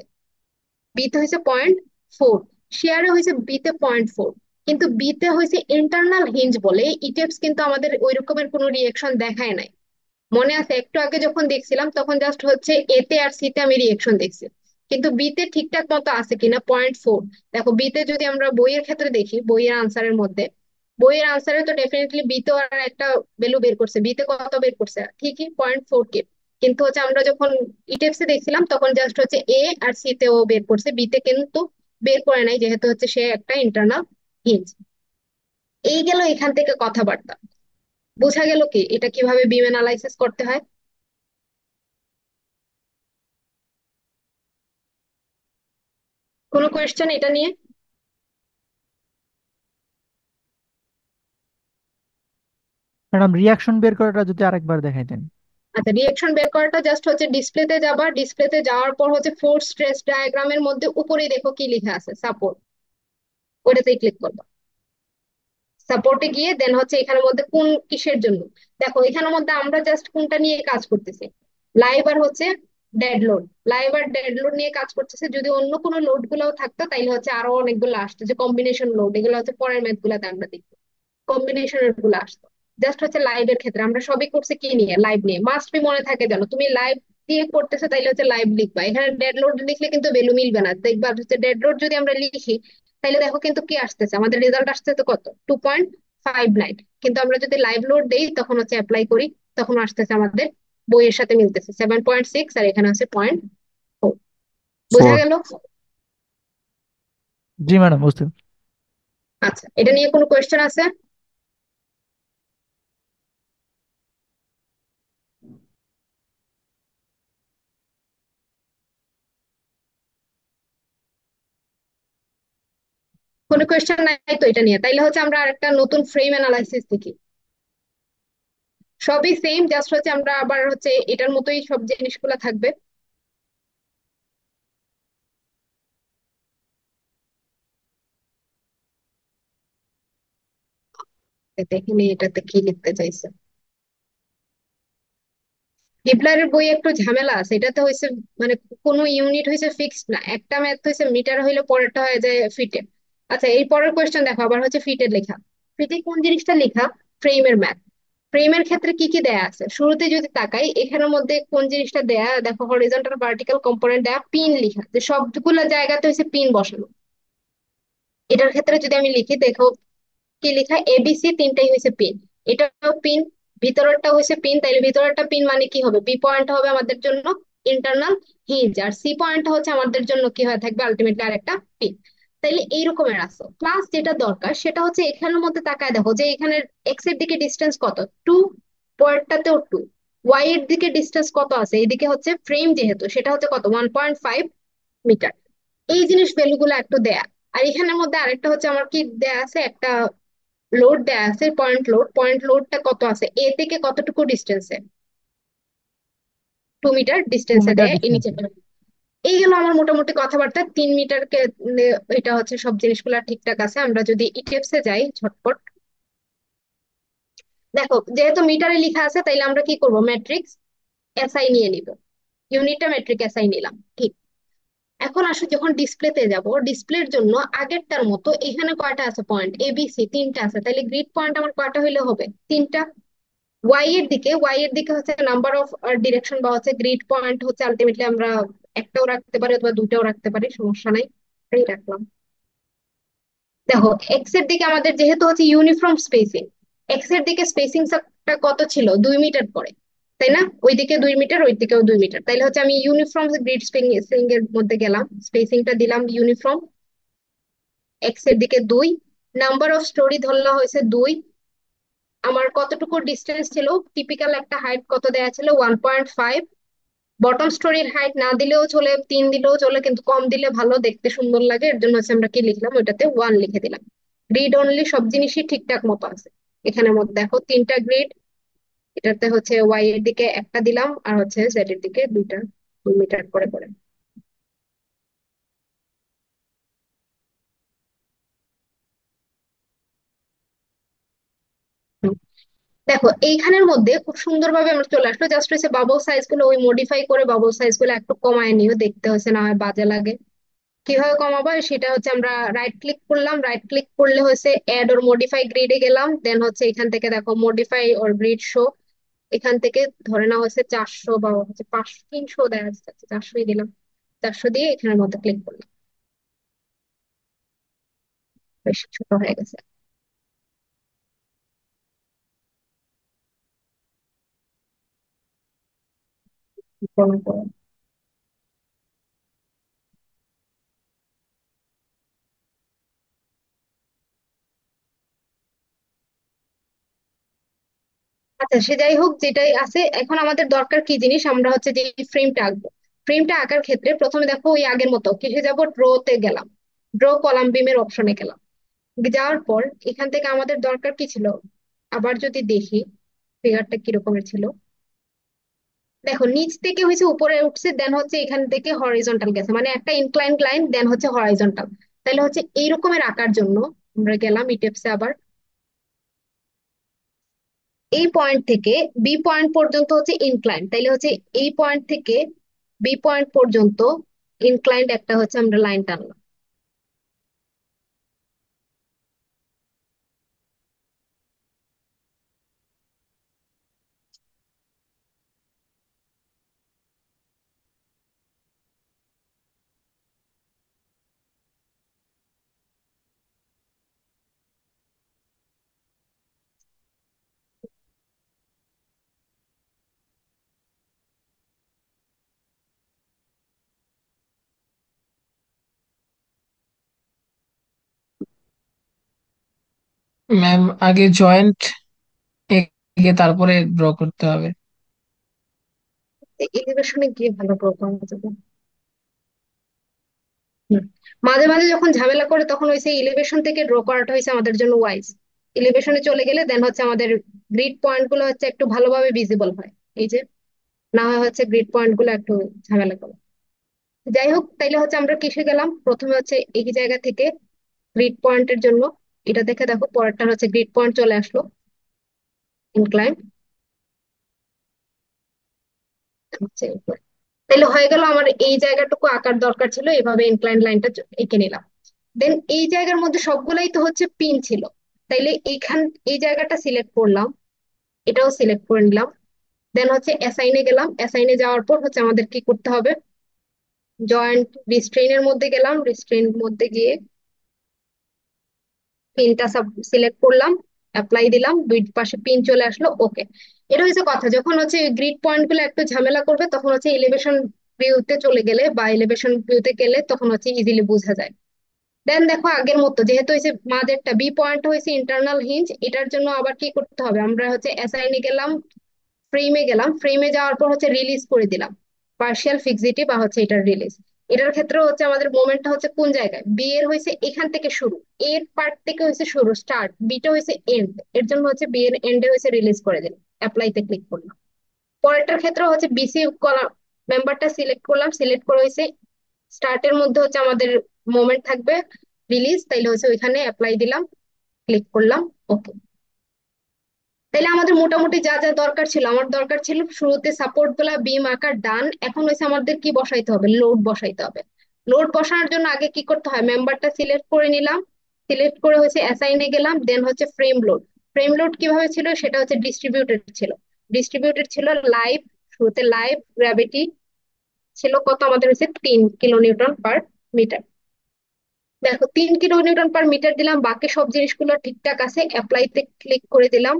বিতে হয়েছে 0.4, শেয়ারে হয়েছে বিতে 0.4। কিন্তু বিতে হয়েছে ইন্টারনাল হিঞ্জ বলে, ইটেপস কিন্তু আমাদের ওই রকমের কোনো রিয়েকশন দেখায় নাই। মনে আছে একটু আগে যখন দেখছিলাম তখন জাস্ট হচ্ছে এতে আর সিতে আমি রিয়েকশন দেখছি, কিন্তু বিতে ঠিকঠাক মতো আছে কিনা 0.4। দেখো বিতে যদি আমরা বইয়ের ক্ষেত্রে দেখি, বইয়ের আনসারের মধ্যে, বইয়ের আনসারে তো ডেফিনেটলি বিতে আর একটা ভ্যালু বের করছে, বিতে কত বের করছে ঠিকই 0.4 কে। কিন্তু হচ্ছে আমরা যখন ইটেপসে দেখছিলাম তখন জাস্ট হচ্ছে এ আর সি তেও বের করছে, বিতে কিন্তু বের করে নাই, যেহেতু হচ্ছে সে একটা ইন্টারনাল হিঞ্জ। এই গেল এখান থেকে কথাবার্তা, বোঝা গেল কি এটা কিভাবে বিম অ্যানালাইসিস করতে হয়। কোনো কোয়েশ্চেন এটা নিয়ে? ম্যাডাম, রিয়াকশন বের করাটা যদি আরেকবার দেখাইতেন। আচ্ছা, রিয়েকশন বের করাটা জাস্ট হচ্ছে ডিসপ্লেতে যাবা, ডিসপ্লেতে যাওয়ার পর হচ্ছে ফোর্স স্ট্রেস ডায়াগ্রামের মধ্যে উপরেই দেখো কি লেখা আছে, সাপোর্ট, ওটাতেই ক্লিক করবা। সাপোর্টে গিয়ে দেন হচ্ছে এখানের মধ্যে কোন কিসের জন্য, দেখো এখানের মধ্যে আমরা জাস্ট কোনটা নিয়ে কাজ করতেছি, লাইভ আর হচ্ছে ডেড লোড। লাইভ আর ডেড লোড নিয়ে কাজ করতেছে, যদি অন্য কোনো লোড গুলাও থাকতো তাইলে হচ্ছে আরো অনেকগুলো আসতো, যে কম্বিনেশন লোড, এগুলো হচ্ছে পরের ম্যাথ গুলাতে আমরা দেখবো কম্বিনেশনের গুলো আসতো। জাস্ট হচ্ছে লাইভের ক্ষেত্রে আমরা সবই করছি কি নিয়ে, লাইভ নিয়ে, মাস্ট বি মনে থাকে জানো, তুমি লাইভ দিয়ে করতেছো তাইলে হচ্ছে লাইভ লিখবা, এখানে ডেড লোড লিখলে কিন্তু ভ্যালু মিলবে না। দেখবা হচ্ছে ডেড লোড যদি আমরা লিখি, তাইলে দেখো কিন্তু কি আসতেছে, আমাদের রেজাল্ট আসতেছে কত 2.59। কিন্তু আমরা যদি লাইভ লোড দেই তখন হচ্ছে অ্যাপ্লাই করি, তখন আসতেছে আমাদের বইয়ের সাথে মিলতেছে, 7.6 আর এখানে আছে 0.4। বোঝা 4। গেল? জি ম্যাডাম, বুঝতে আচ্ছা, এটা নিয়ে কোনো কোয়েশ্চেন আছে? কোনো কোয়েশ্চেন নাই তো এটা নিয়ে? তাইলে হচ্ছে আমরা আরেকটা নতুন ফ্রেম অ্যানালাইসিস দেখি। সবই সেম, জাস্ট হচ্ছে আমরা আবার হচ্ছে এটার মতোই সব জিনিসগুলো থাকবে। দেখে নি এটাতে কি লিখতে চাইছে। ডিপলারের বই একটু ঝামেলা আছে, এটাতে হয়েছে মানে কোনো ইউনিট হয়েছে ফিক্সড না, একটা ম্যাথ হয়েছে মিটার হইলে পরেরটা হয়ে যায় ফিটে। আচ্ছা, এই পরের কোয়েশ্চেন দেখো, আবার হচ্ছে ফিটের লেখা। ফিটে কোন জিনিসটা লেখা? ফ্রেমের ম্যাথ। ফ্রেমের ক্ষেত্রে কি কি দেয়া আছে শুরুতে যদি তাকাই, এখানের মধ্যে কোন জিনিসটা দেয়া দেখো, হরিজন্টাল ভার্টিক্যাল কম্পোনেন্ট দেয়া, পিন লিখা, যে সবগুলো জায়গাতে হচ্ছে পিন বসানো। এটার ক্ষেত্রে যদি আমি লিখি দেখো কি লেখা, এবিসি তিনটাই হয়েছে পিন। এটাও পিন, ভিতরেরটা হয়েছে পিন, তাইলে ভিতরেরটা পিন মানে কি হবে? বি পয়েন্ট হবে আমাদের জন্য ইন্টারনাল হিঞ্জ, আর সি পয়েন্টটা হচ্ছে আমাদের জন্য কি হয়ে থাকবে আলটিমেটলি আরেকটা পিন। তাইলে এইরকমের আসো প্লাস, যেটা দরকার সেটা হচ্ছে এখানের মধ্যে তাকায় দেখো যে এখানে এক্স এর দিকে ডিস্টেন্স কত, 2, পরেরটাতেও 2। ওয়াই এর দিকে ডিস্টেন্স কত আছে, এইদিকে হচ্ছে ফ্রেম যেহেতু সেটা হচ্ছে কত, 1.5 মিটার। এই জিনিস ভ্যালুগুলো একটু দেয়া। আর এখানের মধ্যে আরেকটা হচ্ছে আমার কি দেয়া আছে, একটা লোড দেয়া আছে, পয়েন্ট লোড। পয়েন্ট লোডটা কত আছে, এ থেকে কতটুকু ডিস্টেন্সে, 2 মিটার 2 ডিস্টেন্সে মিটার দেয় এই নিচে। ডিস্টেন্সে। এই গেল আমার মোটামুটি কথাবার্তা 3 মিটারকে। এটা হচ্ছে সব জিনিসগুলো ঠিকঠাক আছে। আমরা যদি ইটিএফস এ যাই ঝটপট, দেখো যেহেতু মিটারে লেখা আছে তাইলে আমরা কি করব, ম্যাট্রিক্স এসআই নিয়ে নিব। ইউনিটটা ম্যাট্রিক এসআই নিলাম, ঠিক। এখন আসো যখন ডিসপ্লেতে যাব, ডিসপ্লের জন্য আগেরটার মতো এখানে কয়টা আছে পয়েন্ট, এবিসি তিনটা আছে, তাহলে গ্রিড পয়েন্ট আমার কয়টা হইলে হবে, তিনটা। ওয়াই এর দিকে হচ্ছে নাম্বার অফ ডিরেকশন বা হচ্ছে গ্রিড পয়েন্ট হচ্ছে আলটিমেটলি আমরা একটাও রাখতে পারি অথবা দুটাও রাখতে পারি, সমস্যা নাই, এই রাখলাম। দেখো এক্স এর দিকে আমাদের যেহেতু হচ্ছে ইউনিফর্ম স্পেসিং, এক্স এর দিকে স্পেসিংটা কত ছিল, 2 মিটার পরে, তাই না? ওইদিকে 2 মিটার, ওই দিকেও 2 মিটার, তাইলে হচ্ছে আমি ইউনিফর্ম গ্রিড স্পেসিং এর মধ্যে গেলাম, স্পেসিংটা দিলাম ইউনিফর্ম। এক্স এর দিকে 2, নাম্বার অফ স্টোরি ধরলা হয়েছে 2। আমার কতটুকু ডিস্টেন্স ছিল, টিপিক্যাল একটা হাইট কত দেয়া ছিল, 1.5। বটম স্টোরির হাইট না দিলেও চলে, 3 দিলেও চলে, কিন্তু কম দিলে ভালো দেখতে সুন্দর লাগে, এর জন্য হচ্ছে আমরা কি লিখলাম, ওইটাতে 1 লিখে দিলাম। গ্রিড অনলি, সব জিনিসই ঠিকঠাক মতো আছে। এখানের মধ্যে দেখো তিনটা গ্রিড, এটাতে হচ্ছে ওয়াই এর দিকে একটা দিলাম আর হচ্ছে জেড এর দিকে দুইটা, 2 মিটার করে করে। হুম। দেখো এইখানের মধ্যে খুব সুন্দরভাবে আমরা চলে আসলো, জাস্ট হচ্ছে বাবল সাইজ গুলো ওই মডিফাই করে বাবল সাইজ গুলো একটু কমায় নিও, দেখতে হচ্ছে না হয় বাজে লাগে। কিভাবে কমাবো সেটা হচ্ছে আমরা রাইট ক্লিক করলাম, রাইট ক্লিক করলে হচ্ছে অ্যাড ওর মডিফাই গ্রিডে গেলাম, দেন হচ্ছে এখান থেকে দেখো মডিফাই ওর গ্রিড শো, এখান থেকে ধরে নেওয়া হচ্ছে 400 বা হচ্ছে 500, 300 দেখা যাচ্ছে, 400ই দিলাম। 400 দিয়ে এখানের মধ্যে ক্লিক করলাম, বেশ ছোট হয়ে গেছে। আচ্ছা, সে যাই হোক, যেটাই আছে এখন আমাদের দরকার কি জিনিস, আমরা হচ্ছে যে ফ্রেমটা আঁকবো। ফ্রেমটা আঁকার ক্ষেত্রে প্রথমে দেখো ওই আগের মতো কিসে যাব, ড্রতে গেলাম, ড্র কলাম বিমের অপশনে গেলাম। যাওয়ার পর এখান থেকে আমাদের দরকার কি ছিল, আবার যদি দেখি ফিগারটা কিরকমের ছিল, দেখো নিচ থেকে হচ্ছে উপরে উঠছে, দেন হচ্ছে এখান থেকে হরিজন্টাল গেছে, মানে একটা ইনক্লাইন লাইন দেন হচ্ছে হরিজন্টাল। তাহলে হচ্ছে এইরকমের আঁকার জন্য আমরা গেলাম ইটেপসে আবার, এই পয়েন্ট থেকে বি পয়েন্ট পর্যন্ত হচ্ছে ইনক্লাইন, তাইলে হচ্ছে এই পয়েন্ট থেকে বি পয়েন্ট পর্যন্ত ইনক্লাইন্ড একটা হচ্ছে আমরা লাইন টানলাম। ম্যাম আগে জয়েন্ট এঁকে তারপরে ড্র করতে হবে। এলিভেশনে গিয়ে ভালো ড্র করা যাবে। হুম। মাঝে মাঝে যখন ঝামেলা করে তখন ওই সেই ইলিভেশন থেকে ড্র করাটা হয়েছে আমাদের জন্য ওয়াইজ। ইলিভেশনে চলে গেলে দেন হচ্ছে আমাদের গ্রিড পয়েন্ট গুলো হচ্ছে একটু ভালোভাবে ভিজিবল হয়। এই যে, না হয় হচ্ছে গ্রিড পয়েন্ট গুলো একটু ঝামেলা করে। যাই হোক, তাইলে হচ্ছে আমরা কিসে গেলাম, প্রথমে হচ্ছে এই জায়গা থেকে গ্রিড পয়েন্টের জন্য এটা দেখে দেখো, পরেরটা হচ্ছে গ্রিড পয়েন্ট চলে আসলো ইনক্লাইন হচ্ছে incline। তাহলে হয়ে গেল আমার এই জায়গাটুকু আঁকার দরকার ছিল, এভাবে ইনক্লাইন লাইনটা এঁকে নিলাম। দেন এই জায়গার মধ্যে সবগুলাই তো হচ্ছে পিন ছিল, তাইলে এই জায়গাটা সিলেক্ট করলাম, এটাও সিলেক্ট করে নিলাম। দেন হচ্ছে অ্যাসাইনে গেলাম, অ্যাসাইনে যাওয়ার পর হচ্ছে আমাদের কি করতে হবে, জয়েন্ট রিস্ট্রেইনের মধ্যে গেলাম, রিস্ট্রেইন মধ্যে গিয়ে পিনটা সব সিলেক্ট করলাম, অ্যাপ্লাই দিলাম, দুই পাশে পিন চলে আসলো, ওকে। এটা হচ্ছে কথা, যখন হচ্ছে গ্রিড পয়েন্ট গুলো একটু ঝামেলা করবে তখন হচ্ছে এলিভেশন ভিউতে চলে গেলে বা এলিভেশন ভিউতে গেলে তখন হচ্ছে ইজিলি বোঝা যায়। দেন দেখো আগের মতো যেহেতু হয়েছে মাঝেরটা বি পয়েন্ট হয়েছে ইন্টারনাল হিঞ্জ, এটার জন্য আবার কি করতে হবে, আমরা হচ্ছে অ্যাসাইনে গেলাম, ফ্রেমে গেলাম, ফ্রেমে যাওয়ার পর হচ্ছে রিলিজ করে দিলাম, পার্শিয়াল ফিক্সিটি বা হচ্ছে এটার রিলিজ। এটার ক্ষেত্রে হচ্ছে আমাদের মোমেন্টটা হচ্ছে কোন জায়গায়, বি এর হয়েছে এখান থেকে শুরু, এর পার্ট থেকে হয়েছে শুরু স্টার্ট, বিটা হয়েছে এন্ড, এর জন্য হচ্ছে বি এর এন্ডে হয়েছে রিলিজ করে দিলাম, অ্যাপ্লাইতে ক্লিক করলাম। পরেরটার ক্ষেত্রে হচ্ছে বিসি কলাম মেম্বারটা সিলেক্ট করলাম, সিলেক্ট করে হয়েছে স্টার্টের মধ্যে হচ্ছে আমাদের মোমেন্ট থাকবে রিলিজ, তাইলে হচ্ছে ওইখানে অ্যাপ্লাই দিলাম, ক্লিক করলাম, ওকে। তাইলে আমাদের মোটামুটি যা যা দরকার ছিল, আমার দরকার ছিল শুরুতে সাপোর্ট গুলা বিম আকার ডান, এখন হচ্ছে আমাদের কি বসাইতে হবে, লোড বসাইতে হবে। লোড বসানোর জন্য আগে কি করতে হয়, মেম্বারটা সিলেক্ট করে নিলাম, সিলেক্ট করে হচ্ছে অ্যাসাইনে গেলাম, দেন হচ্ছে ফ্রেম লোড। ফ্রেম লোড কিভাবে ছিল, সেটা হচ্ছে ডিস্ট্রিবিউটেড ছিল, ডিস্ট্রিবিউটেড ছিল লাইভ, শুরুতে লাইভ গ্র্যাভিটি ছিল কত আমাদের হচ্ছে 3 kN/m। দেখো 3 kN/m দিলাম, বাকি সব জিনিসগুলো ঠিকঠাক আছে, অ্যাপ্লাইতে ক্লিক করে দিলাম,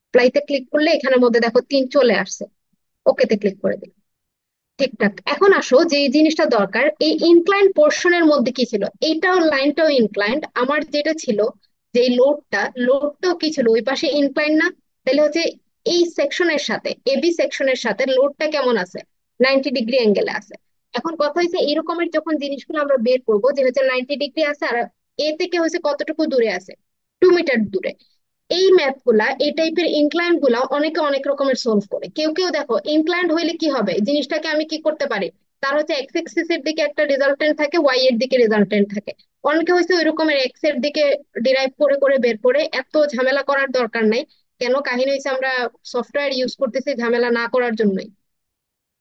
অ্যাপ্লাইতে ক্লিক করলে এখানের মধ্যে দেখো 3 চলে আসছে, ওকেতে ক্লিক করে দিলাম, ঠিকঠাক। এখন আসো যে এই জিনিসটা দরকার, এই ইনক্লাইন্ড পোর্শনের মধ্যে কি ছিল, এইটাও লাইনটাও ইনক্লাইন্ড, আমার যেটা ছিল যে লোডটাও কি ছিল ওই পাশে ইনক্লাইন্ড না, তাহলে হচ্ছে এই সেকশনের সাথে এবি সেকশনের সাথে লোডটা কেমন আছে, 90 ডিগ্রি অ্যাঙ্গেলে আছে। এখন কথা হচ্ছে এরকমের যখন জিনিসগুলো আমরা বের করবো যে হচ্ছে 90 ডিগ্রি আছে আর এ থেকে হচ্ছে কতটুকু দূরে আছে, 2 মিটার দূরে, এই ম্যাথ গুলা এই টাইপের ইনক্লাইন্ড গুলা অনেকে অনেক রকমের সলভ করে। কেউ কেউ দেখো ইনক্লাইন্ড হইলে কি হবে, জিনিসটাকে আমি কি করতে পারি, তার হচ্ছে এক্স এক্সিস এর দিকে একটা রেজাল্টেন্ট থাকে, ওয়াই এর দিকে রেজাল্টেন্ট থাকে। অনেকে হচ্ছে ওই রকমের এক্স এর দিকে ডিরাইভ করে করে বের করে, এত ঝামেলা করার দরকার নাই। কেন, কাহিনী হচ্ছে আমরা সফটওয়্যার ইউজ করতেছি ঝামেলা না করার জন্যই।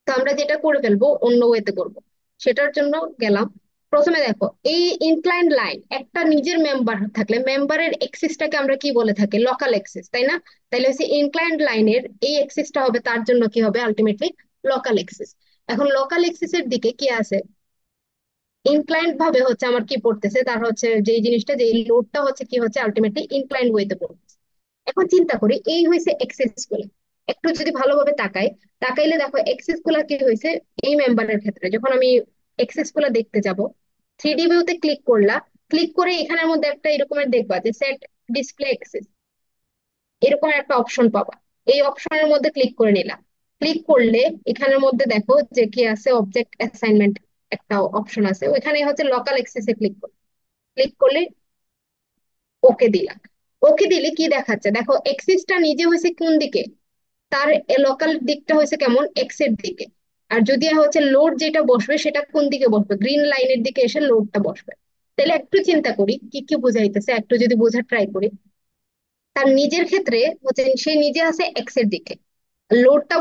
তো আমরা যেটা করে ফেলবো অন্য ওয়েতে করব, সেটার জন্য গেলাম। প্রথমে দেখো এই ইনক্লাইন্ড লাইন একটা নিজের মেম্বার থাকলে মেম্বারের এক্সিসটাকে আমরা কি বলে থাকি, লোকাল এক্সিস, তাই না? তাহলে হচ্ছে ইনক্লাইন্ড লাইনের এই এক্সিসটা হবে, তার জন্য কি হবে আলটিমেটলি লোকাল এক্সিস। এখন লোকাল এক্সিসের দিকে কি আছে, ইনক্লাইন্ড ভাবে হচ্ছে আমার কি পড়তেছে, তার হচ্ছে যেই জিনিসটা যে লোডটা হচ্ছে কি হচ্ছে আলটিমেটলি ইনক্লাইন্ড ওয়েতে পড়তেছে। এখন চিন্তা করি এই হয়েছে এক্সিস গুলো, একটু যদি ভালোভাবে তাকাই, তাকাইলে দেখো এক্সিস গুলা কি হয়েছে, এই মেম্বারের ক্ষেত্রে যখন আমি এক্সিস গুলা দেখতে যাব, 3D ভিউতে ক্লিক করলা, ক্লিক করে এখানের মধ্যে একটা এরকমের দেখবা যে সেট ডিসপ্লে এক্সিস, এরকম একটা অপশন পাবা। এই অপশনের মধ্যে ক্লিক করে নিলাম, ক্লিক করলে এখানের মধ্যে দেখো যে কি আছে, অবজেক্ট অ্যাসাইনমেন্ট একটা অপশন আছে, ওইখানে হচ্ছে লোকাল এক্সিসে ক্লিক করলে ওকে দিলাম। ওকে দিলে কি দেখাচ্ছে দেখো, এক্সিসটা নিজে হয়েছে কোন দিকে, তার লোকাল দিকটা হয়েছে কেমন, এক্স এর দিকে। আর যদি হচ্ছে লোড যেটা বসবে সেটা কোন দিকে বসবে, গ্রিন লাইনের দিকে এসে লোডটা বসবে। তাহলে একটু চিন্তা করি কি কি বুঝাইতেছে, একটু যদি বোঝার ট্রাই করি। তার নিজের ক্ষেত্রে হচ্ছে সে নিজে আছে এক্স এর দিকে, লোডটা